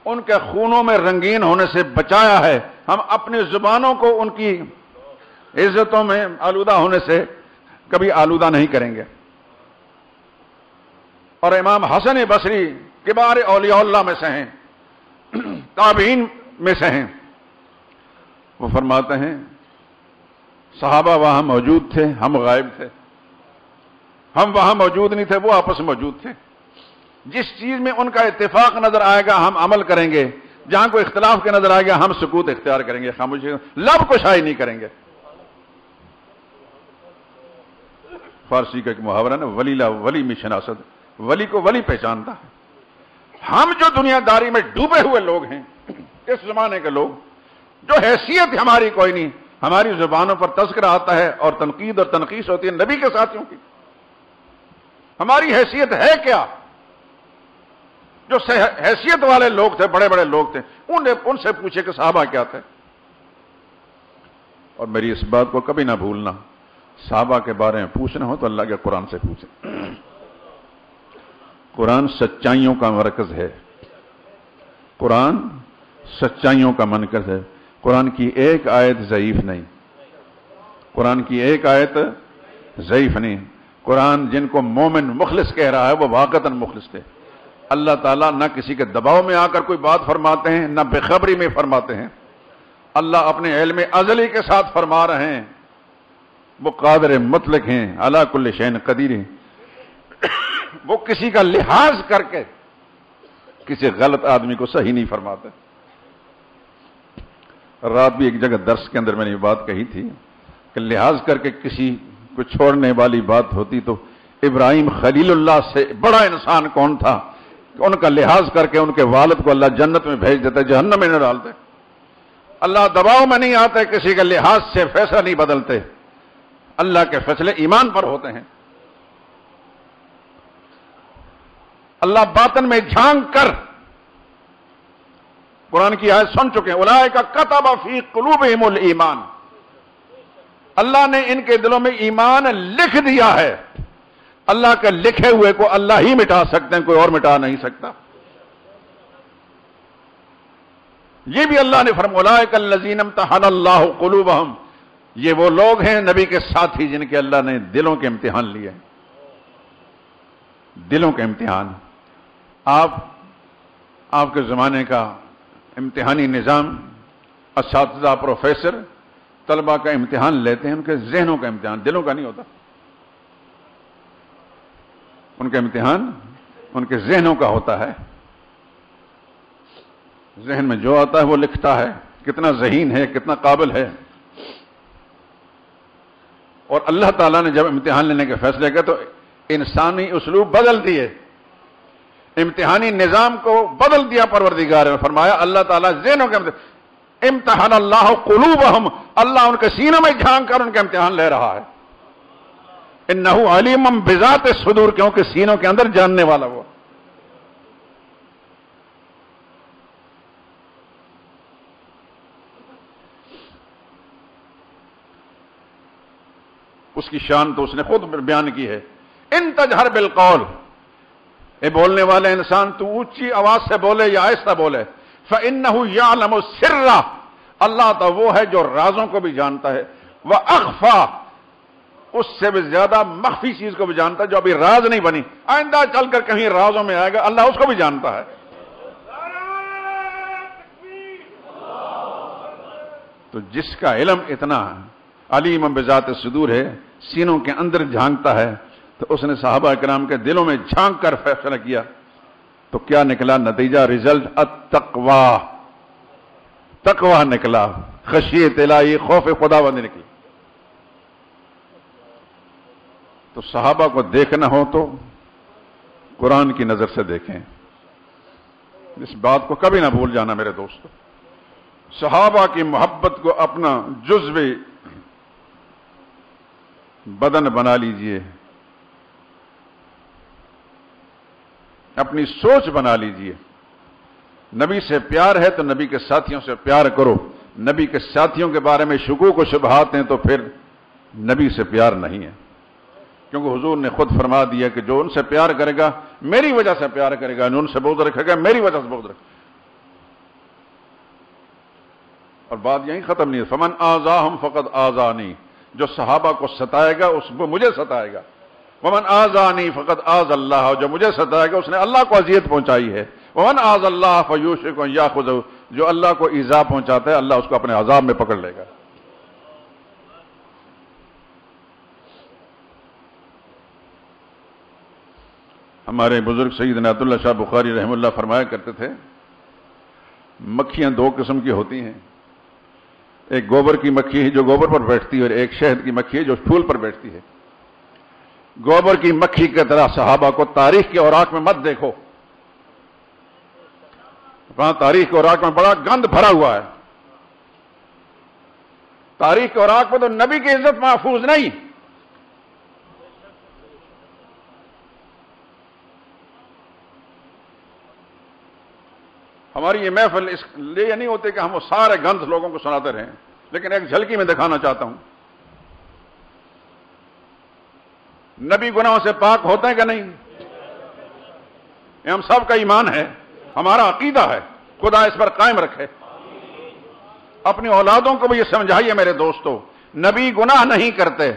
ان کے خونوں میں رنگین ہونے سے بچایا ہے. ہم اپنی زبانوں کو ان کی عزتوں میں آلودہ ہونے سے کبھی آلودہ نہیں کریں گے. اور امام حسن بصری کبار اولیاء اللہ میں سے ہیں، تابعین میں سے ہیں، وہ فرماتے ہیں صحابہ وہاں موجود تھے، ہم غائب تھے. ہم وہاں موجود نہیں تھے، وہ آپس میں موجود تھے. جس چیز میں ان کا اتفاق نظر آئے گا ہم عمل کریں گے، جہاں کوئی اختلاف کے نظر آئے گا ہم سکوت اختیار کریں گے، خاموشی، لب کشائی نہیں کریں گے. فارسی کا ایک محاورہ نا، ولی لا ولی می شناسد، ولی کو ولی پہچانتا ہے. ہم جو دنیا داری میں ڈوبے ہوئے لوگ ہیں، اس زمانے کے لوگ، جو حیثیت ہماری کوئی نہیں، ہماری زبانوں پر تذکرہ آتا ہے اور تنقید اور تنقیص ہوتی ہے نبی کے ساتھیوں کی. ہماری حیثیت ہے کیا؟ جو حیثیت والے لوگ تھے، بڑے بڑے لوگ تھے، ان سے پوچھے کہ صحابہ کیا تھے. اور میری اس بات کو کبھی نہ بھولنا، صحابہ کے بارے میں پوچھنا ہو تو اللہ کے قرآن سے پوچھیں. قرآن سچائیوں کا مرکز ہے، قرآن سچائیوں کا مرکز ہے. قرآن کی ایک آیت ضعیف نہیں، قرآن کی ایک آیت ضعیف نہیں. قرآن جن کو مومن مخلص کہہ رہا ہے وہ واقعتاً مخلص تھے. اللہ تعالیٰ نہ کسی کے دباؤ میں آ کر کوئی بات فرماتے ہیں، نہ بے خبری میں فرماتے ہیں. اللہ اپنے علم ازلی کے ساتھ فرما رہے ہیں. وہ قادر مطلق ہیں، علی کل شیء قدیر ہیں. وہ کسی کا لحاظ کر کے کسی غلط آدمی کو صحیح نہیں فرماتے. رات بھی ایک جگہ درس کے اندر میں نے یہ بات کہی تھی کہ لحاظ کر کے کسی کو چھوڑنے والی بات ہوتی تو ابراہیم خلیل اللہ سے بڑا انسان کون تھا کہ ان کا لحاظ کر کے ان کے والد کو اللہ جنت میں بھیج دیتا، جہنم میں نہ ڈالتے. اللہ دباؤ میں نہیں آتے، کسی کے لحاظ سے فیصلہ نہیں بدلتے. اللہ کے فیصلے ایمان پر ہوتے ہیں. اللہ باطن میں جھانک کر قرآن کی آیت سن چکے ہیں، اولئک کتب فی قلوبہم الایمان. اللہ نے ان کے دلوں میں ایمان لکھ دیا ہے. اللہ کے لکھے ہوئے کو اللہ ہی مٹا سکتے ہیں، کوئی اور مٹا نہیں سکتا. یہ بھی اللہ نے فرمایا اولئک الذین امتحن اللہ قلوبہم، یہ وہ لوگ ہیں نبی کے ساتھی جن کے اللہ نے دلوں کے امتحان لیے. دلوں کے امتحان. آپ کے زمانے کا امتحانی نظام، اساتذہ پروفیسر طلبہ کا امتحان لیتے ہیں، ان کے ذہنوں کا امتحان، دلوں کا نہیں ہوتا. ان کا امتحان ان کے ذہنوں کا ہوتا ہے. ذہن میں جو آتا ہے وہ لکھتا ہے، کتنا ذہین ہے، کتنا قابل ہے. اور اللہ تعالیٰ نے جب امتحان لینے کے فیصلے کیا تو انسانی اسلوب بدل دیے، امتحانی نظام کو بدل دیا. پروردگار نے فرمایا اللہ تعالیٰ ذہنوں کے امتحان اللہ قلوبہم، اللہ ان کے سینوں میں جھانک کر ان کا امتحان لے رہا ہے. انہ علیم بذات الصدور، کیونکہ سینوں کے اندر جاننے والا وہ. اس کی شان تو اس نے خود بیان کی ہے. ان تجہر بالقول، اے بولنے والے انسان تو اونچی آواز سے بولے یا آہستہ بولے. فإنہ یعلم السر، اللہ تو وہ ہے جو رازوں کو بھی جانتا ہے. وأخفى، اس سے بھی زیادہ مخفی چیز کو بھی جانتا ہے جو ابھی راز نہیں بنی، آئندہ چل کر کہیں رازوں میں آئے گا، اللہ اس کو بھی جانتا ہے. تو جس کا علم اتنا علیم بذات الصدور ہے، سینوں کے اندر جھانکتا ہے، تو اس نے صحابہ کرام کے دلوں میں جھانک کر فیصلہ کیا. تو کیا نکلا نتیجہ، رزلٹ؟ التقوی، تقوی نکلا، خشیت الہی، خوف خداوندی نکلی. تو صحابہ کو دیکھنا ہو تو قرآن کی نظر سے دیکھیں. اس بات کو کبھی نہ بھول جانا میرے دوستو. صحابہ کی محبت کو اپنا جزو بدن بنا لیجئے، اپنی سوچ بنا لیجئے. نبی سے پیار ہے تو نبی کے ساتھیوں سے پیار کرو. نبی کے ساتھیوں کے بارے میں شکوک و شبہات ہیں تو پھر نبی سے پیار نہیں ہے. کیونکہ حضور نے خود فرما دیا کہ جو ان سے پیار کرے گا میری وجہ سے پیار کرے گا، جو ان سے بغض رکھے گا میری وجہ سے بغض رکھے گا. اور بات یہیں ختم نہیں ہے. فمن آذاہم فقد آذانی، جو صحابہ کو ستائے گا اس وہ مجھے ستائے گا. ومن آذانی فقد آذ اللہ، جو مجھے ستائے گا اس نے اللہ کو اذیت پہنچائی ہے. ومن آذ اللہ فیوشک ان یاخذہ، جو اللہ کو ایذا پہنچاتا ہے اللہ اس کو اپنے عذاب میں پکڑ لے گا. ہمارے بزرگ سیدنا عبداللہ شاہ بخاری رحمہ اللہ فرمایا کرتے تھے مکھیاں دو قسم کی ہوتی ہیں. ایک گوبر کی مکھی ہے جو گوبر پر بیٹھتی ہے، اور ایک شہد کی مکھی ہے جو پھول پر بیٹھتی ہے. گوبر کی مکھی کی طرح صحابہ کو تاریخ کے اوراق میں مت دیکھو. وہاں تاریخ کے اوراق میں بڑا گند بھرا ہوا ہے. تاریخ کے اوراق میں تو نبی کی عزت محفوظ نہیں. ہماری یہ محفل اس لیے نہیں ہوتے کہ ہم وہ سارے گند لوگوں کو سناتے رہیں، لیکن ایک جھلکی میں دکھانا چاہتا ہوں. نبی گناہوں سے پاک ہوتے ہیں کہ نہیں؟ یہ ہم سب کا ایمان ہے، ہمارا عقیدہ ہے. خدا اس پر قائم رکھے. اپنی اولادوں کو بھی یہ سمجھائیے میرے دوستو، نبی گناہ نہیں کرتے.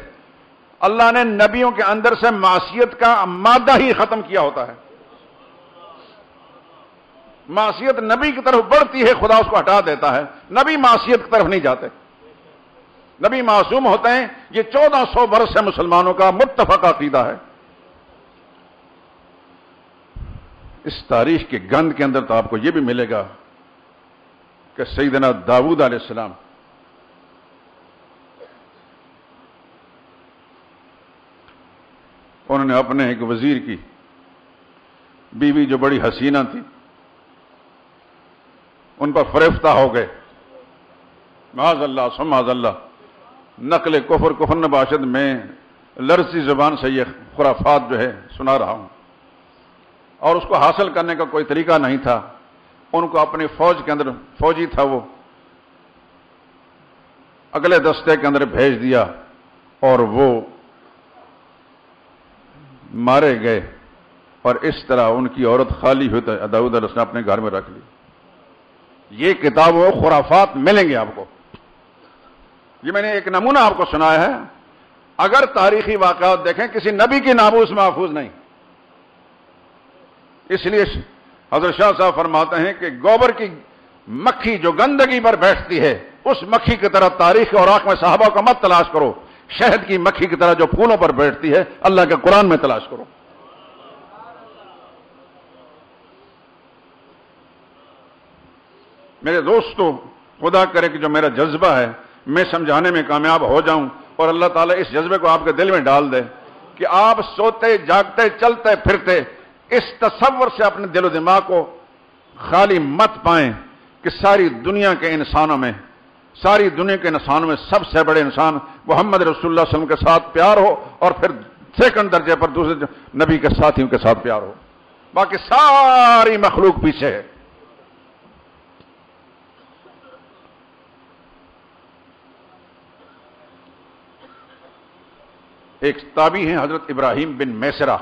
اللہ نے نبیوں کے اندر سے معصیت کا مادہ ہی ختم کیا ہوتا ہے. معصیت نبی کی طرف بڑھتی ہے، خدا اس کو ہٹا دیتا ہے. نبی معصیت کی طرف نہیں جاتے. نبی معصوم ہوتے ہیں. یہ 1400 برس سے مسلمانوں کا متفق عقیدہ ہے. اس تاریخ کے گند کے اندر تو آپ کو یہ بھی ملے گا کہ سیدنا داؤد علیہ السلام انہوں نے اپنے ایک وزیر کی بیوی جو بڑی حسینہ تھی ان پر فریفتہ ہو گئے. معاذ اللہ ثم معاذ اللہ. نقل کفر نباشد میں لرزی زبان سے یہ خرافات جو ہے سنا رہا ہوں. اور اس کو حاصل کرنے کا کوئی طریقہ نہیں تھا. ان کو اپنی فوج کے اندر، فوجی تھا وہ، اگلے دستے کے اندر بھیج دیا اور وہ مارے گئے. اور اس طرح ان کی عورت خالی ہوئی تو داؤد علیہ السلام اپنے گھر میں رکھ لی. یہ کتاب و خرافات ملیں گے آپ کو. یہ میں نے ایک نمونہ آپ کو سنایا ہے. اگر تاریخی واقعات دیکھیں کسی نبی کی ناموس محفوظ نہیں. اس لیے حضرت شاہ صاحب فرماتے ہیں کہ گوبر کی مکھی جو گندگی پر بیٹھتی ہے اس مکھی کی طرح تاریخ کے اوراق میں صحابہ کو مت تلاش کرو. شہد کی مکھی کی طرح جو پھولوں پر بیٹھتی ہے اللہ کے قرآن میں تلاش کرو. میرے دوستو، خدا کرے کہ جو میرا جذبہ ہے میں سمجھانے میں کامیاب ہو جاؤں اور اللہ تعالیٰ اس جذبے کو آپ کے دل میں ڈال دے کہ آپ سوتے جاگتے چلتے پھرتے اس تصور سے اپنے دل و دماغ کو خالی مت پائیں کہ ساری دنیا کے انسانوں میں سب سے بڑے انسان محمد رسول اللہ صلی اللہ علیہ وسلم کے ساتھ پیار ہو اور پھر سیکنڈ درجے پر دوسرے نبی کے ساتھیوں کے ساتھ پیار ہو. باقی ساری مخلوق پیچھے ہے. ایک تابعی ہیں حضرت ابراہیم بن میسرہ.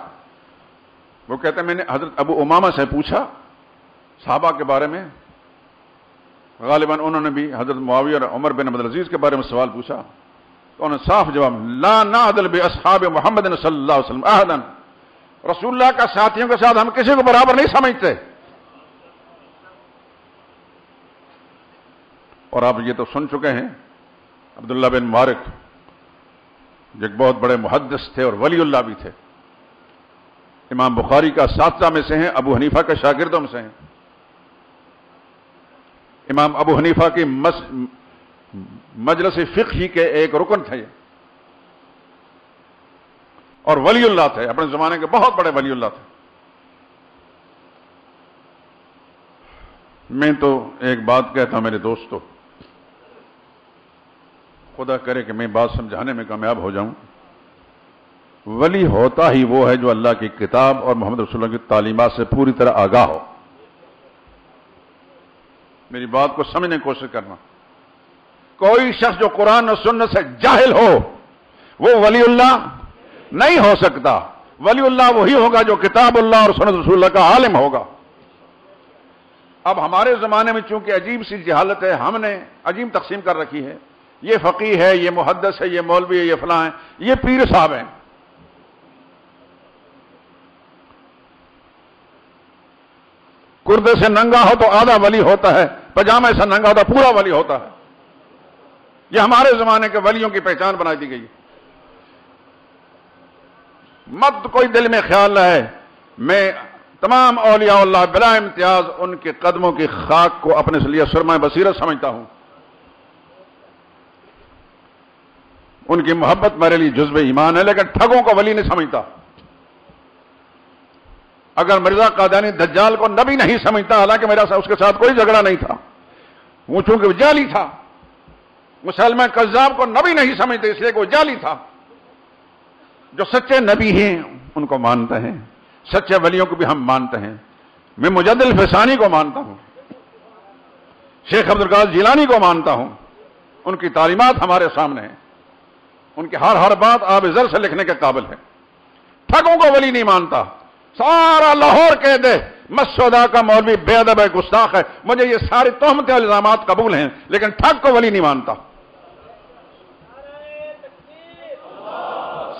وہ کہتے ہیں میں نے حضرت ابو امامہ سے پوچھا صحابہ کے بارے میں. غالباً انہوں نے بھی حضرت معاویہ اور عمر بن عبد العزیز کے بارے میں سوال پوچھا تو انہوں نے صاف جواب لا نعدل باصحاب محمد صلی اللہ علیہ وسلم احدا. رسول اللہ کا ساتھیوں کے ساتھ ہم کسی کو برابر نہیں سمجھتے. اور آپ یہ تو سن چکے ہیں عبداللہ بن مبارک جو ایک بہت بڑے محدث تھے اور ولی اللہ بھی تھے. امام بخاری کا اساتذہ میں سے ہیں، ابو حنیفہ کے شاگردوں میں سے ہیں. امام ابو حنیفہ کی مجلس فقہی کے ایک رکن تھے اور ولی اللہ تھے، اپنے زمانے کے بہت بڑے ولی اللہ تھے۔ میں تو ایک بات کہتا ہوں میرے دوستو، خدا کرے کہ میں بات سمجھانے میں کامیاب ہو جاؤں، ولی ہوتا ہی وہ ہے جو اللہ کی کتاب اور محمد رسول اللہ کی تعلیمات سے پوری طرح آگاہ ہو۔ میری بات کو سمجھنے کی کوشش کرنا، کوئی شخص جو قرآن اور سنت سے جاہل ہو وہ ولی اللہ نہیں ہو سکتا۔ ولی اللہ وہی ہوگا جو کتاب اللہ اور سنت رسول اللہ کا عالم ہوگا۔ اب ہمارے زمانے میں چونکہ عجیب سی جہالت ہے، ہم نے عجیب تقسیم کر رکھی ہے، یہ فقیہ ہے، یہ محدث ہے، یہ مولوی ہے، یہ فلاں ہے، یہ پیر صاحب ہیں۔ کردے سے ننگا ہو تو آدھا ولی ہوتا ہے، پجامے سے ننگا ہو تو پورا ولی ہوتا ہے۔ یہ ہمارے زمانے کے ولیوں کی پہچان بنا دی گئی۔ مت کوئی دل میں خیال رہے میں تمام اولیاء اللہ بلا امتیاز ان کے قدموں کی خاک کو اپنے لیے سرمہ بصیرت سمجھتا ہوں، ان کی محبت میرے لیے جزو ایمان ہے، لیکن ٹھگوں کو ولی نہیں سمجھتا۔ اگر مرزا قادیانی دجال کو نبی نہیں سمجھتا، حالانکہ میرا اس کے ساتھ کوئی جھگڑا نہیں تھا، وہ چونکہ جعلی تھا، مسلمان کذاب کو نبی نہیں سمجھتے اس لیے کہ وہ جعلی تھا۔ جو سچے نبی ہیں ان کو مانتے ہیں، سچے ولیوں کو بھی ہم مانتے ہیں۔ میں مجدد الفسانی کو مانتا ہوں، شیخ عبد القادر جیلانی کو مانتا ہوں، ان کی تعلیمات ہمارے سامنے ہیں، ان کی ہر بات آب زر سے لکھنے کے قابل ہے۔ ٹھگوں کو ولی نہیں مانتا، سارا لاہور کہہ دے مسعودہ کا مولوی بے ادب ہے، گستاخ ہے، مجھے یہ ساری تہمتیں اور الزامات قبول ہیں، لیکن ٹھگ کو ولی نہیں مانتا۔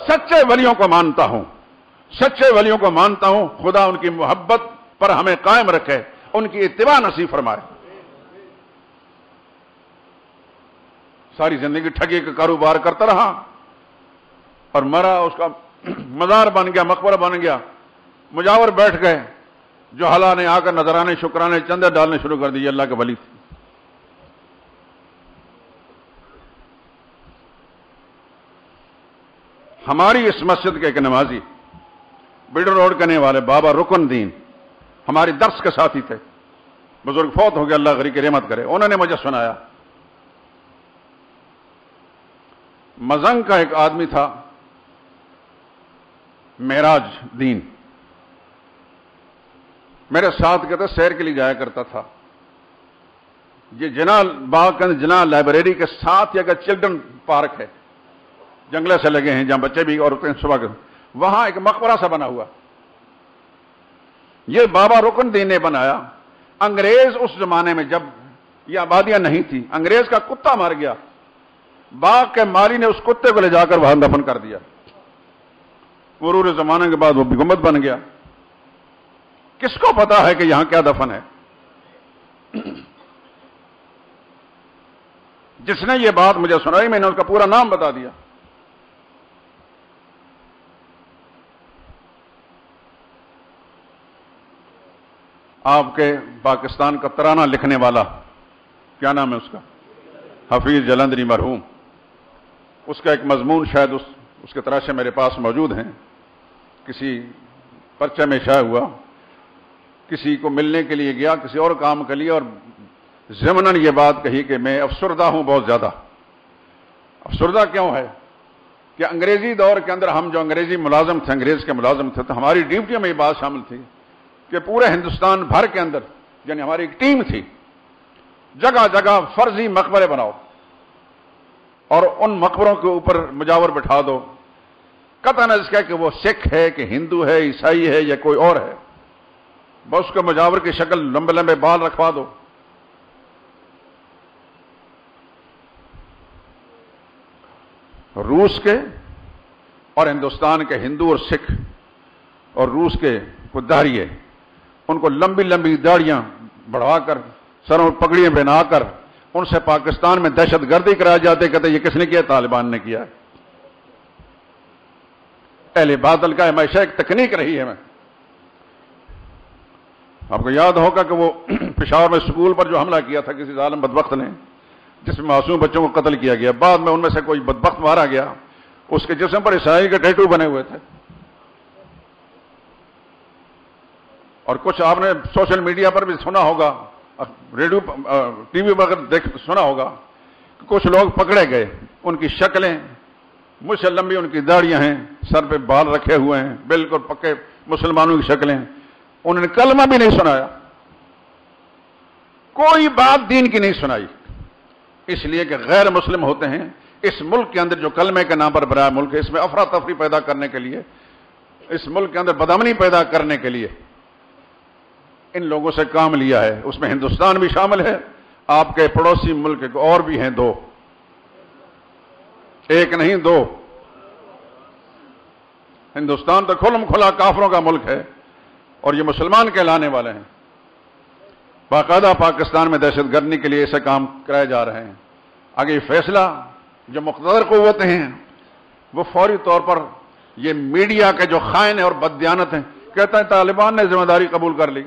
سچے ولیوں کو مانتا ہوں، سچے ولیوں کو مانتا ہوں، خدا ان کی محبت پر ہمیں قائم رکھے، ان کی اتباع نصیب فرمائے۔ ساری زندگی ٹھگی کا کاروبار کرتا رہا اور مرا، اس کا مزار بن گیا، مقبرہ بن گیا، مجاور بیٹھ گئے، جو حالہ نے آ کر نذرانے شکرانے چندے ڈالنے شروع کر دی، اللہ کے ولی تھے۔ ہماری اس مسجد کے ایک نمازی بیڈر روڈ کرنے والے بابا رکن دین ہماری درس کے ساتھی تھے، بزرگ فوت ہو گیا، اللہ غری کی رحمت کرے۔ انہوں نے مجھے سنایا، مزنگ کا ایک آدمی تھا معراج دین، میرے ساتھ کہتے سیر کے لیے جایا کرتا تھا۔ یہ جناح باغ کے اندر جناح لائبریری کے ساتھ یا چلڈرن پارک ہے، جنگلے سے لگے ہیں جہاں بچے بھی اور صبح کے، وہاں ایک مقبرہ سا بنا ہوا، یہ بابا رکن دین نے بنایا۔ انگریز اس زمانے میں جب یہ آبادیاں نہیں تھی، انگریز کا کتا مر گیا، باغ کے مالی نے اس کتے کو لے جا کر وہاں دفن کر دیا۔ مرور زمانے کے بعد وہ گنبد بن گیا۔ کس کو پتا ہے کہ یہاں کیا دفن ہے؟ جس نے یہ بات مجھے سنائی میں نے اس کا پورا نام بتا دیا۔ آپ کے پاکستان کا ترانہ لکھنے والا، کیا نام ہے اس کا؟ حفیظ جلندری مرحوم، اس کا ایک مضمون شاید اس کے تراشے میرے پاس موجود ہیں، کسی پرچے میں شائع ہوا، کسی کو ملنے کے لیے گیا، کسی اور کام کے لیے، اور ضمناً یہ بات کہی کہ میں افسردہ ہوں بہت زیادہ۔ افسردہ کیوں ہے کہ انگریزی دور کے اندر ہم جو انگریزی ملازم تھے، انگریز کے ملازم تھے، تو ہماری ڈیوٹیوں میں یہ بات شامل تھی کہ پورے ہندوستان بھر کے اندر، یعنی ہماری ایک ٹیم تھی، جگہ جگہ فرضی مقبرے بناؤ اور ان مقبروں کے اوپر مجاور بٹھا دو، قطع نظر کہ وہ سکھ ہے کہ ہندو ہے، عیسائی ہے یا کوئی اور ہے، بس اس کے مجاور کی شکل لمبے لمبے بال رکھوا دو۔ روس کے اور ہندوستان کے ہندو اور سکھ اور روس کے داڑھی، ان کو لمبی لمبی داڑیاں بڑھوا کر، سروں پگڑیاں بنا کر، ان سے پاکستان میں دہشت گردی کرائی جاتے، کہتے یہ کس نے کیا؟ طالبان نے کیا۔ اہل باطل کا ہمیشہ ایک تکنیک رہی ہے۔ میں آپ کو یاد ہوگا کہ وہ پشاور میں سکول پر جو حملہ کیا تھا کسی ظالم بدبخت نے، جس میں معصوم بچوں کو قتل کیا گیا، بعد میں ان میں سے کوئی بدبخت مارا گیا، اس کے جسم پر عیسائی کے ٹیٹو بنے ہوئے تھے، اور کچھ آپ نے سوشل میڈیا پر بھی سنا ہوگا، ریڈیو ٹی وی پر سنا ہوگا کہ کچھ لوگ پکڑے گئے، ان کی شکلیں مجھ سے لمبی، ان کی داڑیاں ہیں، سر پہ بال رکھے ہوئے ہیں، بالکل پکے مسلمانوں کی شکلیں، انہوں نے کلمہ بھی نہیں سنایا، کوئی بات دین کی نہیں سنائی، اس لیے کہ غیر مسلم ہوتے ہیں۔ اس ملک کے اندر جو کلمے کے نام پر بنایا ملک ہے، اس میں افراتفری پیدا کرنے کے لیے، اس ملک کے اندر بدامنی پیدا کرنے کے لیے ان لوگوں سے کام لیا ہے۔ اس میں ہندوستان بھی شامل ہے، آپ کے پڑوسی ملک اور بھی ہیں، دو، ایک نہیں دو۔ ہندوستان تو کھلم کھلا کافروں کا ملک ہے اور یہ مسلمان کہلانے والے ہیں، باقاعدہ پاکستان میں دہشت گردی کے لیے ایسے کام کرائے جا رہے ہیں۔ آگے یہ فیصلہ جو مقتدر قوتیں ہیں وہ فوری طور پر یہ میڈیا کے جو خائن ہیں اور بددیانت ہیں، کہتا ہے طالبان نے ذمہ داری قبول کر لی،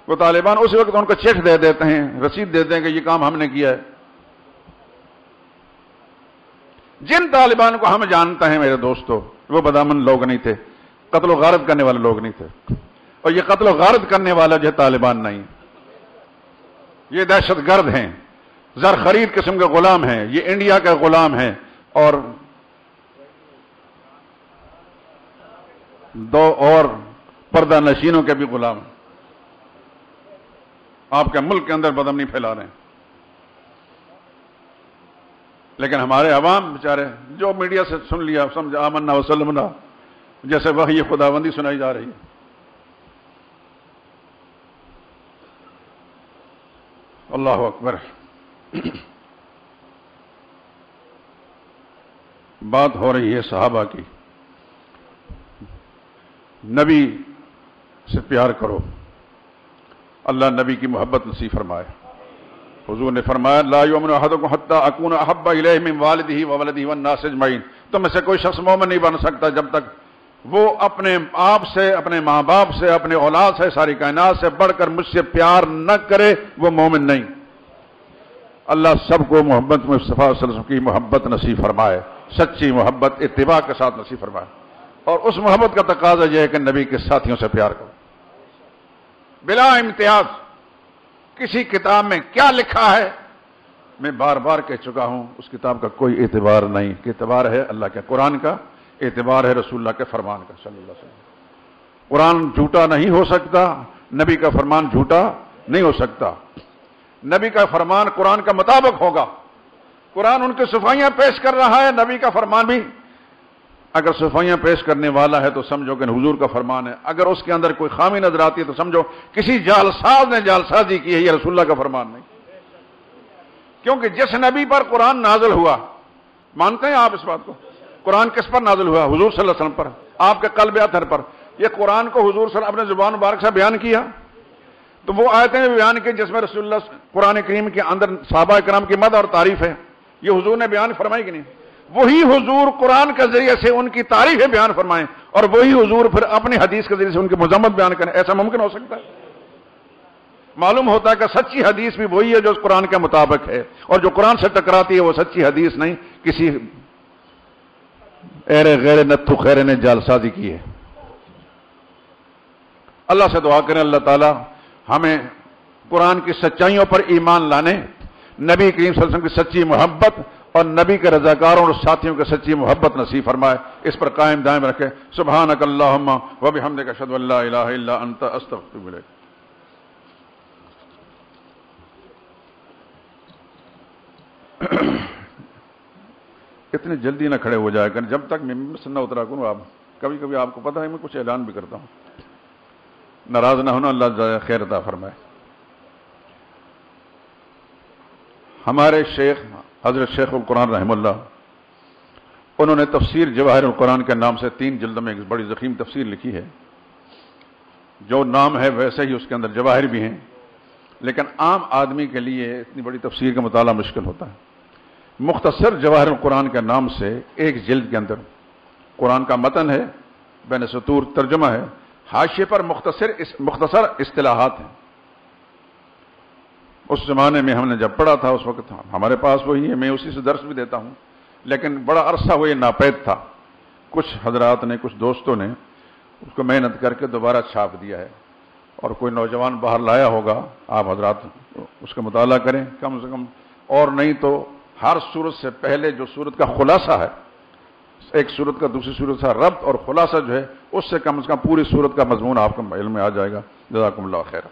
وہ طالبان اسی وقت ان کو چیک دے دیتے ہیں، رسید دیتے ہیں کہ یہ کام ہم نے کیا ہے۔ جن طالبان کو ہم جانتے ہیں میرے دوستو، وہ بدامن لوگ نہیں تھے، قتل و غارت کرنے والے لوگ نہیں تھے، اور یہ قتل و غارت کرنے والا جو طالبان نہیں، یہ دہشت گرد ہیں، زر خرید قسم کے غلام ہیں، یہ انڈیا کے غلام ہیں اور دو اور پردہ نشینوں کے بھی غلام ہیں، آپ کے ملک کے اندر بدامنی پھیلا رہے ہیں۔ لیکن ہمارے عوام بیچارے جو میڈیا سے سن لیا، سمجھا آمنا وسلمنا، جیسے وحی خداوندی سنائی جا رہی ہے۔ اللہ اکبر۔ بات ہو رہی ہے صحابہ کی، نبی سے پیار کرو، اللہ نبی کی محبت نصیب فرمائے۔ حضور نے فرمایا لا یؤمن احدکم حتی اکون احب الیہ من والدہ وولدہ والناس اجمعین، تم میں سے کوئی شخص مومن نہیں بن سکتا جب تک وہ اپنے آپ سے، اپنے ماں باپ سے، اپنے اولاد سے، ساری کائنات سے بڑھ کر مجھ سے پیار نہ کرے، وہ مومن نہیں۔ اللہ سب کو محبت مصطفیٰ صلی اللہ علیہ وسلم کی محبت نصیب فرمائے، سچی محبت اتباع کے ساتھ نصیب فرمائے، اور اس محبت کا تقاضا یہ ہے کہ نبی کے ساتھیوں سے پیار کرو بلا امتیاز۔ کسی کتاب میں کیا لکھا ہے میں بار بار کہہ چکا ہوں، اس کتاب کا کوئی اعتبار نہیں، کہ اعتبار ہے اللہ کے قرآن کا، اعتبار ہے رسول اللہ کے فرمان کا صلی اللہ علیہ وسلم۔ قرآن جھوٹا نہیں ہو سکتا، نبی کا فرمان جھوٹا نہیں ہو سکتا، نبی کا فرمان قرآن کا مطابق ہوگا۔ قرآن ان کی صفائیاں پیش کر رہا ہے، نبی کا فرمان بھی اگر صفائیاں پیش کرنے والا ہے تو سمجھو کہ حضور کا فرمان ہے، اگر اس کے اندر کوئی خامی نظر آتی ہے تو سمجھو کسی جعلساز نے جعلسازی کی ہے، یہ رسول اللہ کا فرمان نہیں۔ کیونکہ جس نبی پر قرآن نازل ہوا، مانتے ہیں آپ اس بات کو؟ قرآن کس پر نازل ہوا؟ حضور صلی اللہ علیہ وسلم پر، آپ کے قلب اطہر پر۔ یہ قرآن کو حضور صلی اللہ علیہ وسلم اپنے زبان مبارک سے بیان کیا، تو وہ آیتیں بیان کی جس میں رسول اللہ قرآن کریم کے اندر صحابہ کرام کی مدح اور تعریف ہے، یہ حضور نے بیان فرمائی کہ نہیں؟ وہی حضور قرآن کے ذریعے سے ان کی تعریفیں بیان فرمائیں اور وہی حضور پھر اپنی حدیث کے ذریعے سے ان کی مذمت بیان کریں، ایسا ممکن ہو سکتا ہے؟ معلوم ہوتا ہے کہ سچی حدیث بھی وہی ہے جو اس قرآن کے مطابق ہے، اور جو قرآن سے ٹکراتی ہے وہ سچی حدیث نہیں، کسی ایرے غیر نتھو خیرے نے جعلسازی کی ہے۔ اللہ سے دعا کریں اللہ تعالی ہمیں قرآن کی سچائیوں پر ایمان لانے، نبی کریم صلی اللہ علیہ وسلم کی سچی محبت اور نبی کے رضاکاروں اور ساتھیوں کی سچی محبت نصیب فرمائے، اس پر قائم دائم رکھے۔ سبحانک اللہم وبحمدک اشہد ان لا الہ الا انت استغفرک الیک۔ اتنی جلدی نہ کھڑے ہو جائے کر، جب تک میں سے نہ اترا کروں۔ آپ کبھی کبھی آپ کو پتہ ہے میں کچھ اعلان بھی کرتا ہوں، ناراض نہ ہونا، اللہ خیر عطا فرمائے۔ ہمارے شیخ حضرت شیخ القرآن رحمہ اللہ، انہوں نے تفسیر جواہر القرآن کے نام سے 3 جلد میں ایک بڑی ضخیم تفسیر لکھی ہے، جو نام ہے ویسے ہی اس کے اندر جواہر بھی ہیں، لیکن عام آدمی کے لیے اتنی بڑی تفسیر کا مطالعہ مشکل ہوتا ہے۔ مختصر جواہر القرآن کے نام سے ایک جلد کے اندر قرآن کا متن ہے، بین سطور ترجمہ ہے، حاشیے پر مختصر اصطلاحات ہیں۔ اس زمانے میں ہم نے جب پڑھا تھا اس وقت ہمارے پاس وہی ہے، میں اسی سے درس بھی دیتا ہوں، لیکن بڑا عرصہ وہ یہ ناپید تھا۔ کچھ حضرات نے، کچھ دوستوں نے
اس کو محنت کر کے دوبارہ چھاپ دیا ہے، اور کوئی نوجوان باہر لایا ہوگا آپ حضرات اس کا مطالعہ کریں کم سے کم، اور نہیں تو ہر صورت سے پہلے جو صورت کا خلاصہ ہے، ایک صورت کا دوسری صورت سے ربط اور خلاصہ جو ہے، اس سے کم پوری صورت کا مضمون آپ کو علم میں آ جائے گا۔ جزاکم اللہ خیر۔